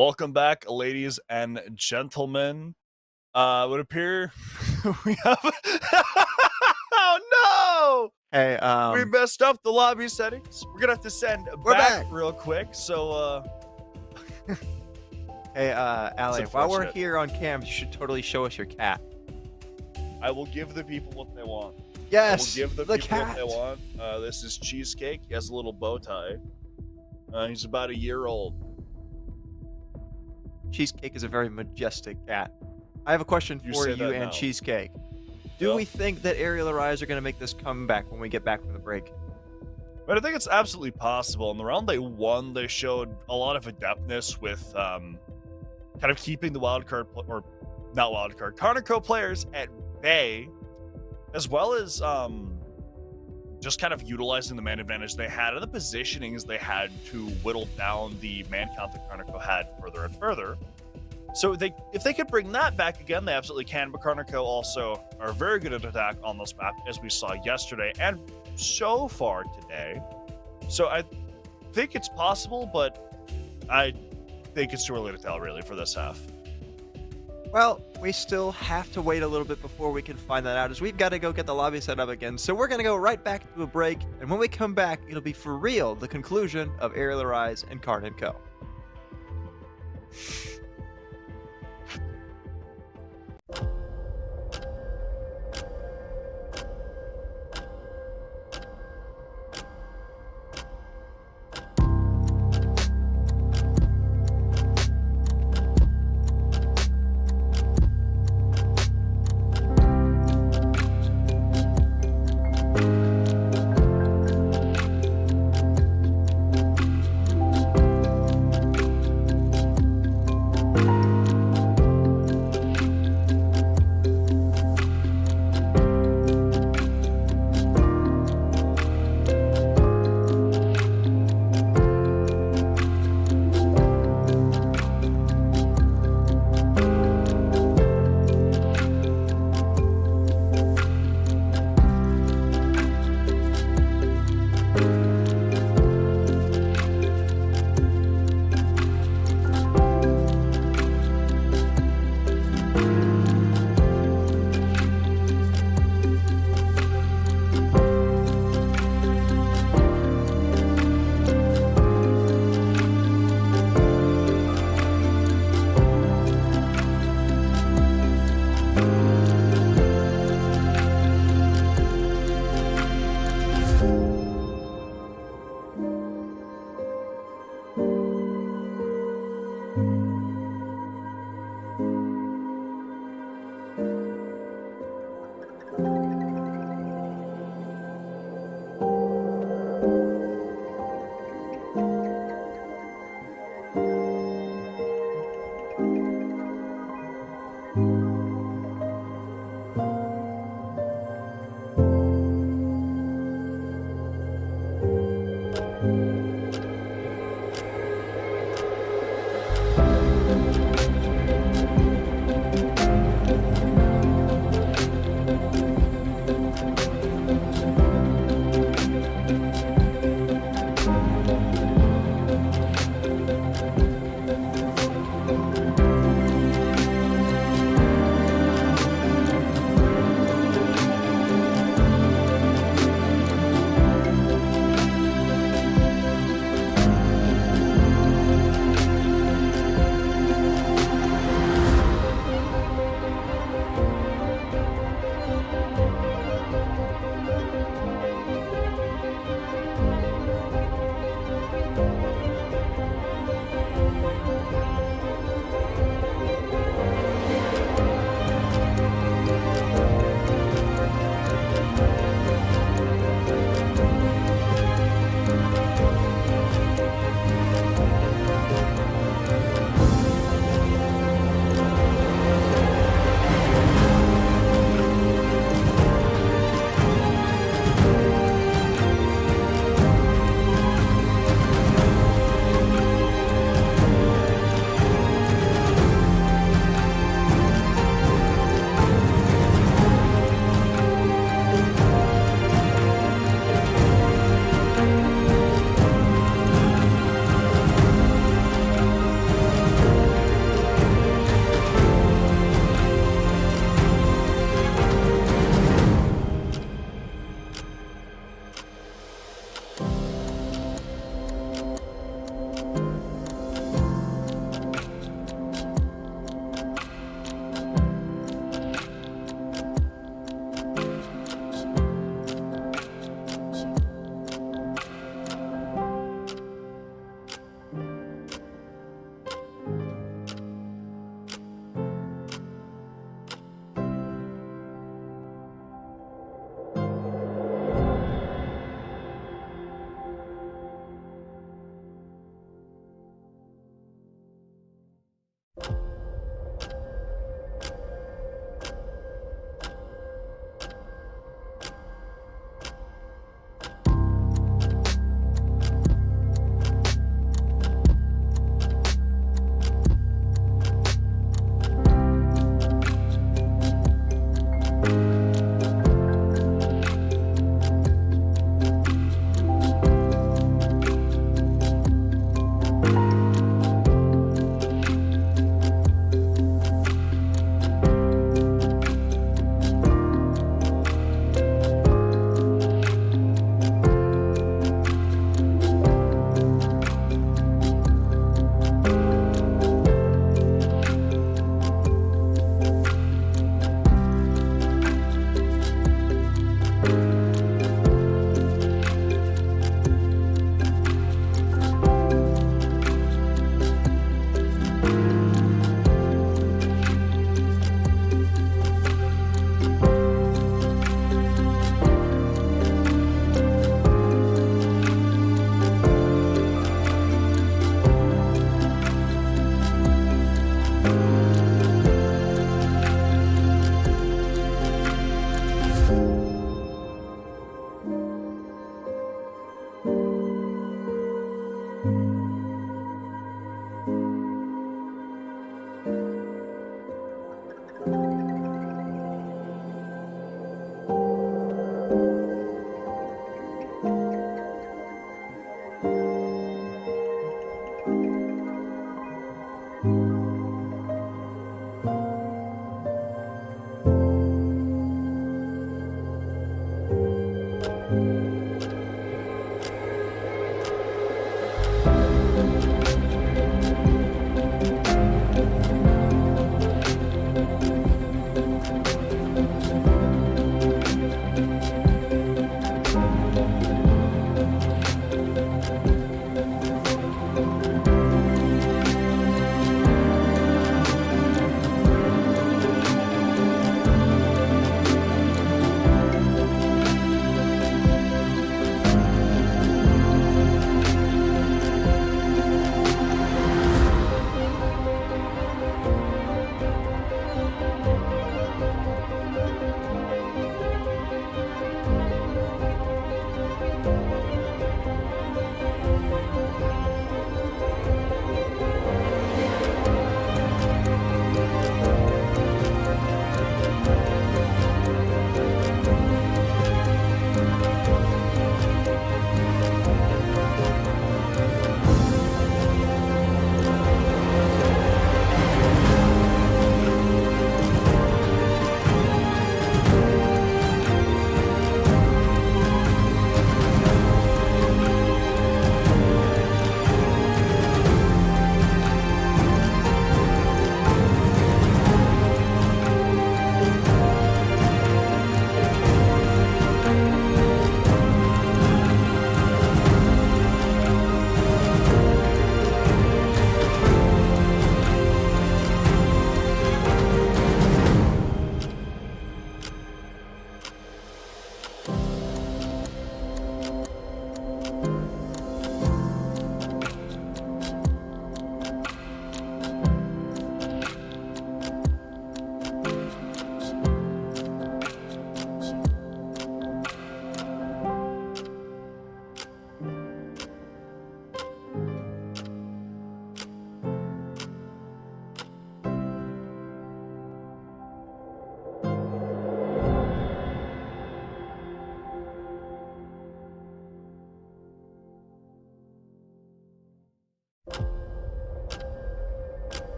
Welcome back, ladies and gentlemen. Would appear we have. Oh Hey, no! We messed up the lobby settings. We're gonna have to send We're back back. real quick. So, hey, Ali, It's while we're unfortunate. here on cam, you should totally show us your cat. I will give the people what they want. Yes, I will give the people cat. what they want. This is Cheesecake. He has a little bow tie. He's about a year old. Cheesecake is a very majestic cat. I have a question You for say you that and now. Cheesecake. Do Yeah. we think that Ariel or Rise are going to make this comeback when we get back from the break? But I think it's absolutely possible. In the round they won, they showed a lot of adeptness with kind of keeping the KARN players at bay, as well as just kind of utilizing the man advantage they had and the positionings they had to whittle down the man count that KARN had further and further. So if they could bring that back again, they absolutely can. But KARN also are very good at attack on this map, as we saw yesterday and so far today. So I think it's possible, but I think it's too early to tell, really, for this half. Well, we still have to wait a little bit before we can find that out, as we've got to go get the lobby set up again. So we're going to go right back to a break, and when we come back, it'll be for real the conclusion of Ariel Rise and KARN & Co.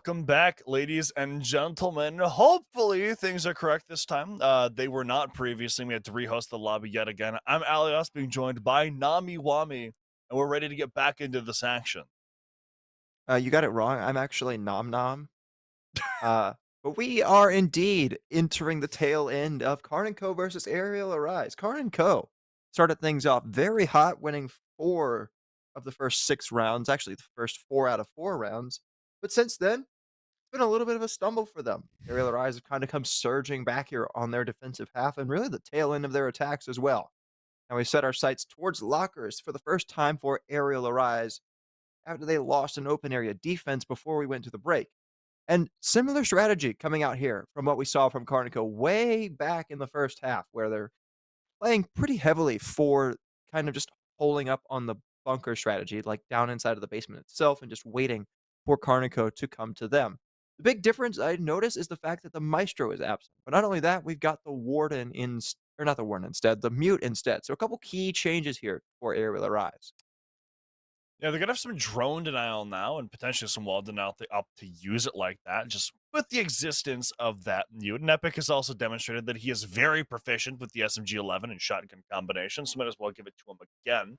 Welcome back, ladies and gentlemen. Hopefully things are correct this time. They were not previously. We had to rehost the lobby yet again. I'm Alias, being joined by Nami Wami, and we're ready to get back into this action. You got it wrong. I'm actually Nom Nom. But we are indeed entering the tail end of Karn & Co. versus Aerial Arise. Karn & Co. started things off very hot, winning 4 of the first 6 rounds, actually the first 4 out of 4 rounds. But since then, it's been a little bit of a stumble for them. Aerial Arise have kind of come surging back here on their defensive half and really the tail end of their attacks as well. And we set our sights towards lockers for the first time for Aerial Arise after they lost an open area defense before we went to the break. And similar strategy coming out here from what we saw from Karnico way back in the first half, where they're playing pretty heavily for kind of just holding up on the bunker strategy, like down inside of the basement itself and just waiting for Karnico to come to them. The big difference I notice is the fact that the Maestro is absent. But not only that, we've got the Warden or not the Warden instead, the Mute instead. So a couple key changes here for Aerial Arise. Yeah, they're gonna have some drone denial now and potentially some wall denial if they opt to use it like that, just with the existence of that mute. And Epic has also demonstrated that he is very proficient with the SMG-11 and shotgun combination, so might as well give it to him again.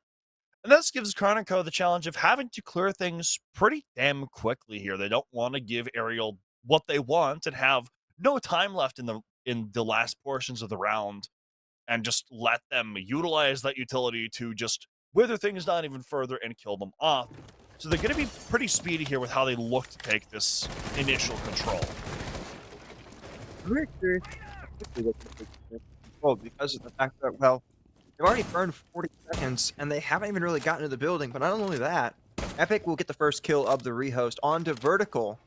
And this gives Chronico the challenge of having to clear things pretty damn quickly here. They don't want to give Ariel what they want and have no time left in the last portions of the round and just let them utilize that utility to just wither things down even further and kill them off. So they're going to be pretty speedy here with how they look to take this initial control. I'm very curious because of the fact that, well, they've already burned 40 seconds and they haven't even really gotten to the building. But not only that, Epic will get the first kill of the rehost onto Vertical.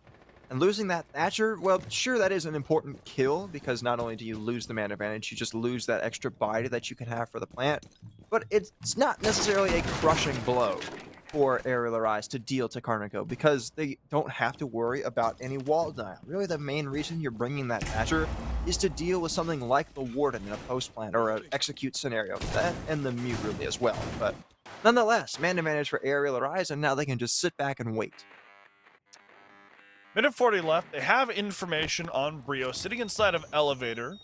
And losing that Thatcher, well, sure, that is an important kill because not only do you lose the man advantage, you just lose that extra bite that you can have for the plant. But it's not necessarily a crushing blow for Aerial Arise to deal to Karnico because they don't have to worry about any wall denial. Really, the main reason you're bringing that Thatcher is to deal with something like the Warden in a post plant or an execute scenario. That and the Mute really as well. But nonetheless, man advantage for Aerial Arise, and now they can just sit back and wait. Minute 40 left. They have information on Brio sitting inside of elevator.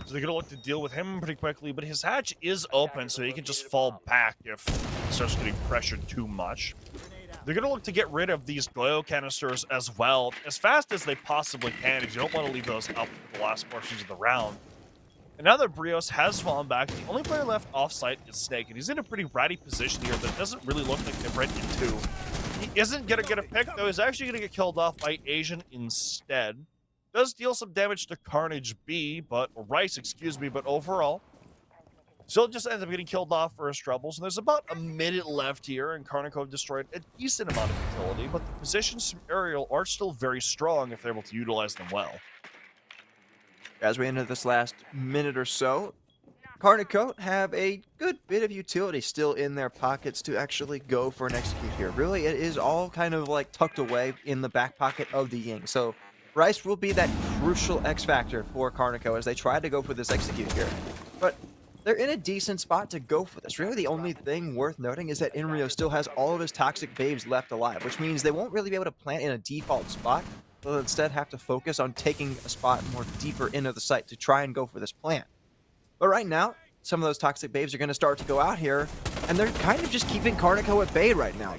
So they're going to look to deal with him pretty quickly, but his hatch is open, so he can just fall back if he starts getting pressured too much. They're going to look to get rid of these Goyo canisters as well, as fast as they possibly can, because you don't want to leave those up for the last portions of the round. And now that Brios has fallen back, the only player left off-site is Snake, and he's in a pretty ratty position here that doesn't really look like they've read into. He isn't going to get a pick, though. He's actually going to get killed off by Asian instead. Does deal some damage to Carnage B, but Rice, excuse me, but overall, still just ends up getting killed off for his troubles. And there's about a minute left here, and Karnico destroyed a decent amount of utility, but the positions from Ariel are still very strong if they're able to utilize them well. As we enter this last minute or so, Karnico have a good bit of utility still in their pockets to actually go for an execute here. Really, it is all kind of like tucked away in the back pocket of the Ying. So Rice will be that crucial X factor for Karnico as they try to go for this execute here. But they're in a decent spot to go for this. Really, the only thing worth noting is that Inrio still has all of his toxic babes left alive, which means they won't really be able to plant in a default spot. They'll instead have to focus on taking a spot more deeper into the site to try and go for this plant. But right now, some of those toxic babes are going to start to go out here, and they're kind of just keeping Karnico at bay right now.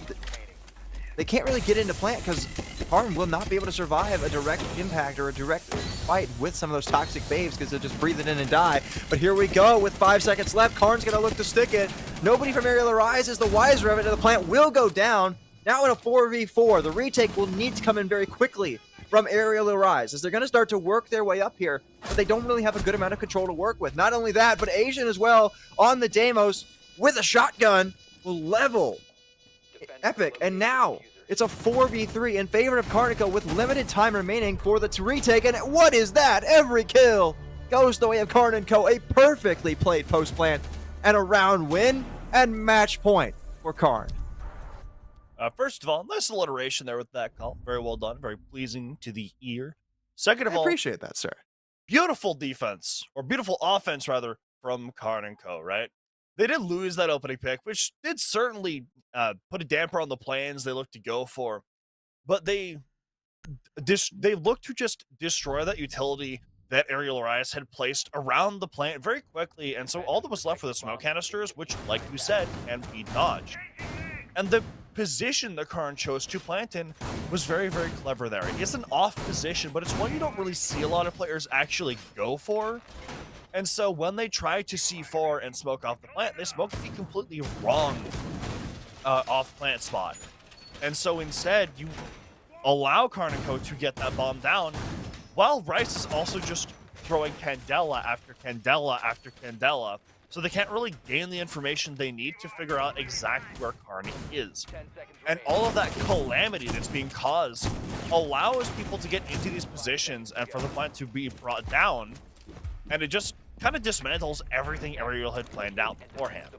They can't really get into plant because KARN will not be able to survive a direct impact or a direct fight with some of those toxic babes because they'll just breathe it in and die. But here we go with 5 seconds left. KARN's going to look to stick it. Nobody from Aerial Arise is the wiser of it, and the plant will go down. Now in a 4v4, the retake will need to come in very quickly from Aerial Arise as they're going to start to work their way up here, but they don't really have a good amount of control to work with. Not only that, but Asian as well on the Deimos with a shotgun will level Epic, and now it's a 4v3 in favor of Karnico with limited time remaining for the retake, and what is that? Every kill goes the way of Karn & Co. A perfectly played post plant and a round win and match point for Karn. First of all, nice alliteration there with that call. Very well done. Very pleasing to the ear. Second of I all, appreciate that, sir. beautiful defense, or beautiful offense, rather, from Karn & Co., right? They did lose that opening pick, which did certainly put a damper on the plans they looked to go for. But they they look to just destroy that utility that Aerial Arias had placed around the plant very quickly, and so all that was left were the smoke canisters, which, like you said, can be dodged. And the position that KARN chose to plant in was very, very clever there. It is an off position, but it's one you don't really see a lot of players actually go for. And so when they try to C4 and smoke off the plant, they smoke the completely wrong off-plant spot. And so instead, you allow KARN & Co. to get that bomb down, while Rice is also just throwing Candela after Candela after Candela, so they can't really gain the information they need to figure out exactly where KARN is. And all of that calamity that's being caused allows people to get into these positions and for the plant to be brought down, and it just kind of dismantles everything Ariel had planned out beforehand.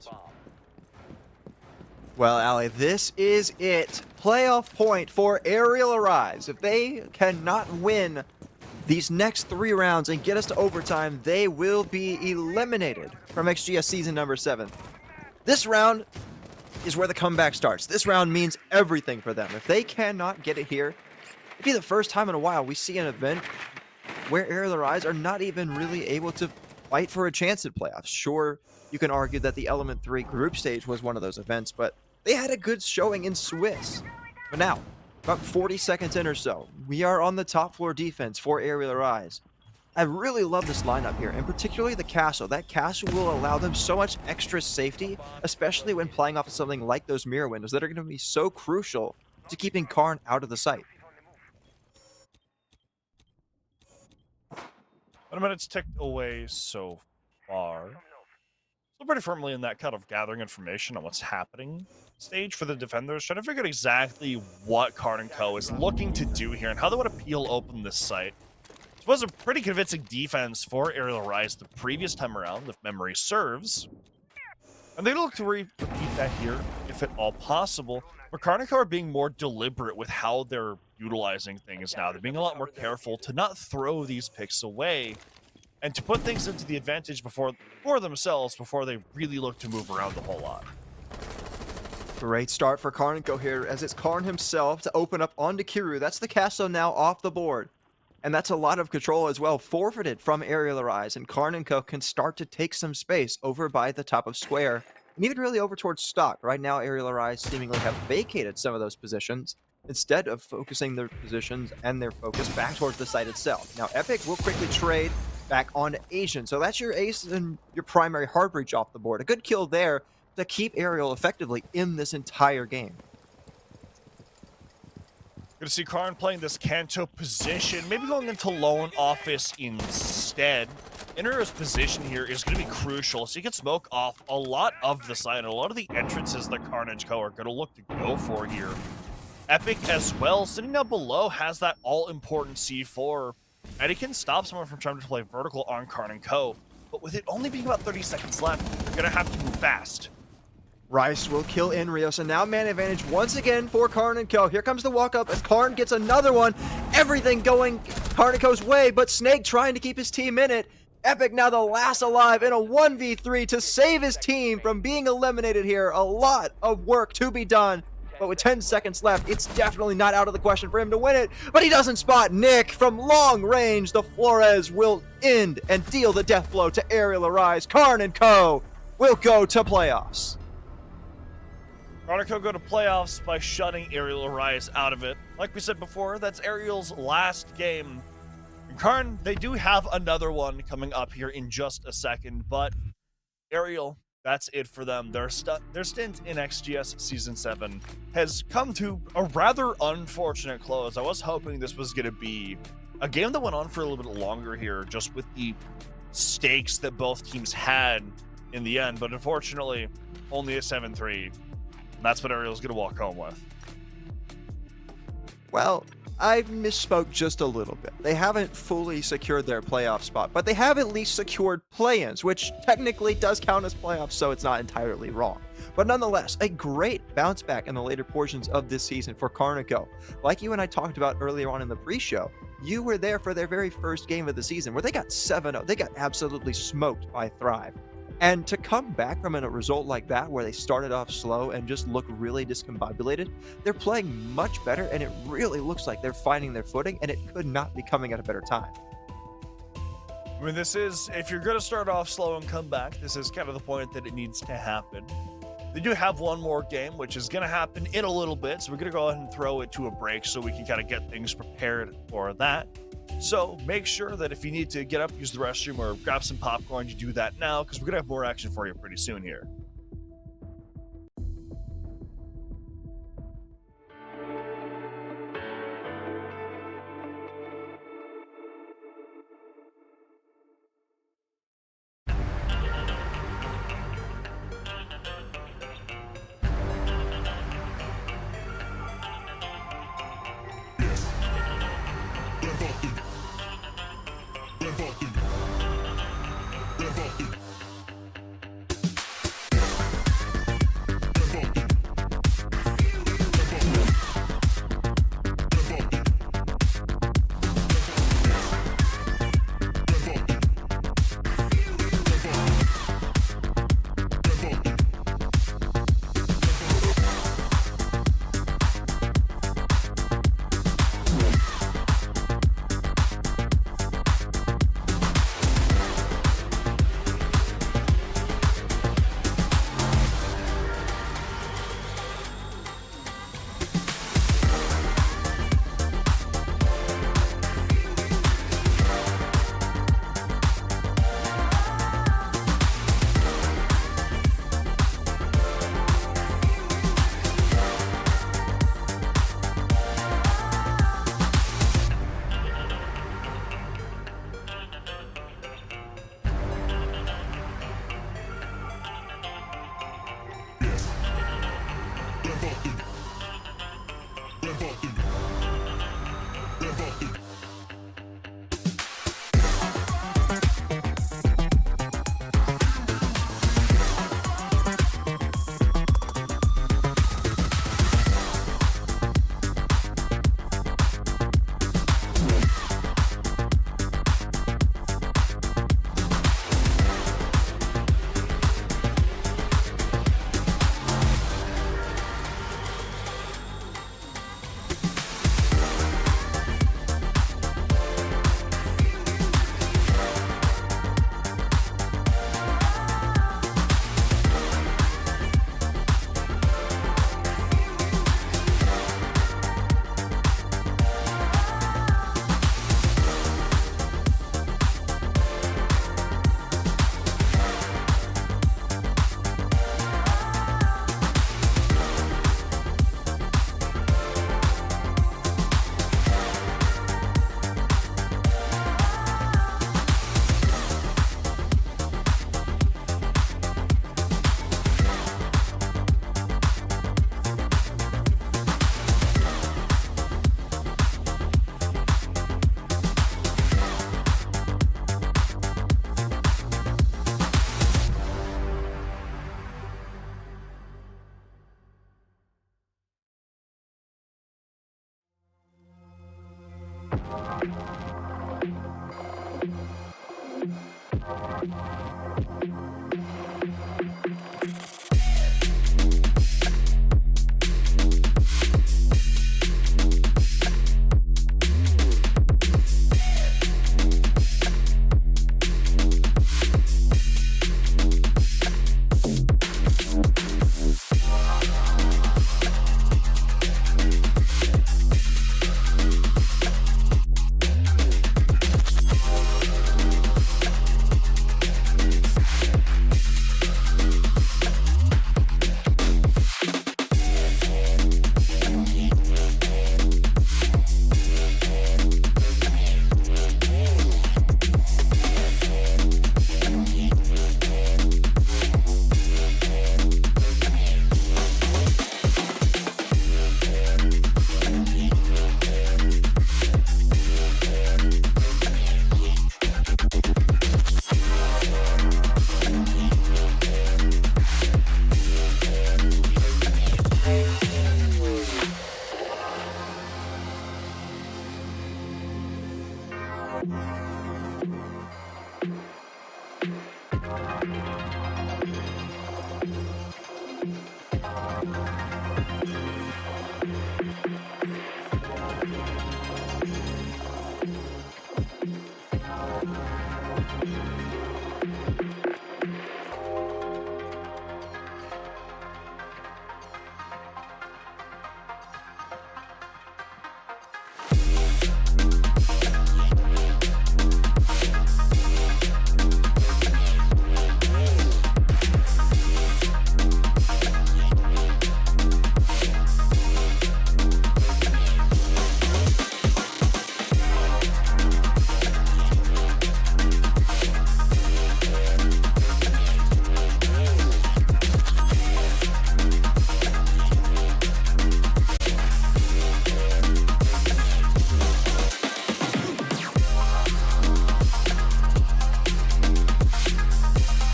Well, Ali, this is it. Playoff point for Aerial Arise. If they cannot win these next 3 rounds and get us to overtime, they will be eliminated from XGS season number 7. This round is where the comeback starts. This round means everything for them. If they cannot get it here, it'd be the first time in a while we see an event where Aerial Arise are not even really able to fight for a chance at playoffs. Sure, you can argue that the Element 3 group stage was one of those events, but they had a good showing in Swiss. But now, about 40 seconds in or so, we are on the top floor defense for Aerial Arise. I really love this lineup here, and particularly the castle. That castle will allow them so much extra safety, especially when playing off of something like those mirror windows that are going to be so crucial to keeping KARN out of the sight. 1 minute's ticked away so far. Still pretty firmly in that kind of gathering information on what's happening stage for the defenders, trying to figure out exactly what KARN & Co. is looking to do here and how they want to peel open this site. It was a pretty convincing defense for Aerial Arise the previous time around, if memory serves. And they look to repeat that here, if at all possible. But KARN & Co. are being more deliberate with how they're utilizing things now. They're being a lot more careful to not throw these picks away and to put things into the advantage for themselves before they really look to move around a whole lot. Great start for KARN & Co. here, as it's KARN himself to open up onto Kiru. That's the castle now off the board. And that's a lot of control as well, forfeited from Aerial Arise. And KARN & Co. can start to take some space over by the top of Square, and even really over towards Stock. Right now, Aerial Arise seemingly have vacated some of those positions, instead of focusing their positions and their focus back towards the site itself. Now, Epic will quickly trade back on Asian. So that's your ace and your primary hard breach off the board. A good kill there to keep Ariel effectively in this entire game. Going to see KARN playing this Kanto position, maybe going into Lone Office instead. Inner's position here is going to be crucial, so you can smoke off a lot of the side and a lot of the entrances that KARN & Co. are going to look to go for here. Epic as well, sitting down below, has that all-important C4, and it can stop someone from trying to play vertical on KARN & Co. But with it only being about 30 seconds left, you're going to have to move fast. Rice will kill Rios, and now man advantage once again for KARN & Co. Here comes the walk-up as KARN gets another one. Everything going KARN & Co.'s way, but Snake trying to keep his team in it. Epic now the last alive in a 1v3 to save his team from being eliminated here. A lot of work to be done, but with 10 seconds left, it's definitely not out of the question for him to win it. But he doesn't spot Nick from long range. The Flores will end and deal the death blow to Aerial Arise. KARN & Co. will go to playoffs. KARN & Co. go to playoffs by shutting Aerial Arise out of it. Like we said before, that's Ariel's last game. And KARN, they do have another one coming up here in just a second, but Ariel, that's it for them. Their stint in XGS Season 7 has come to a rather unfortunate close. I was hoping this was going to be a game that went on for a little bit longer here, just with the stakes that both teams had in the end, but unfortunately, only a 7-3. That's what Ariel's going to walk home with. Well, I misspoke just a little bit. They haven't fully secured their playoff spot, but they have at least secured play-ins, which technically does count as playoffs, so it's not entirely wrong. But nonetheless, a great bounce back in the later portions of this season for KARN & Co. Like you and I talked about earlier on in the pre-show, you were there for their very first game of the season where they got 7-0. They got absolutely smoked by Thrive. And to come back from a result like that, where they started off slow and just look really discombobulated, they're playing much better, and it really looks like they're finding their footing, and it could not be coming at a better time. I mean, this is, if you're going to start off slow and come back, this is kind of the point that it needs to happen. They do have one more game, which is going to happen in a little bit, so we're going to go ahead and throw it to a break so we can kind of get things prepared for that. So make sure that if you need to get up, use the restroom, or grab some popcorn, you do that now, because we're going to have more action for you pretty soon here.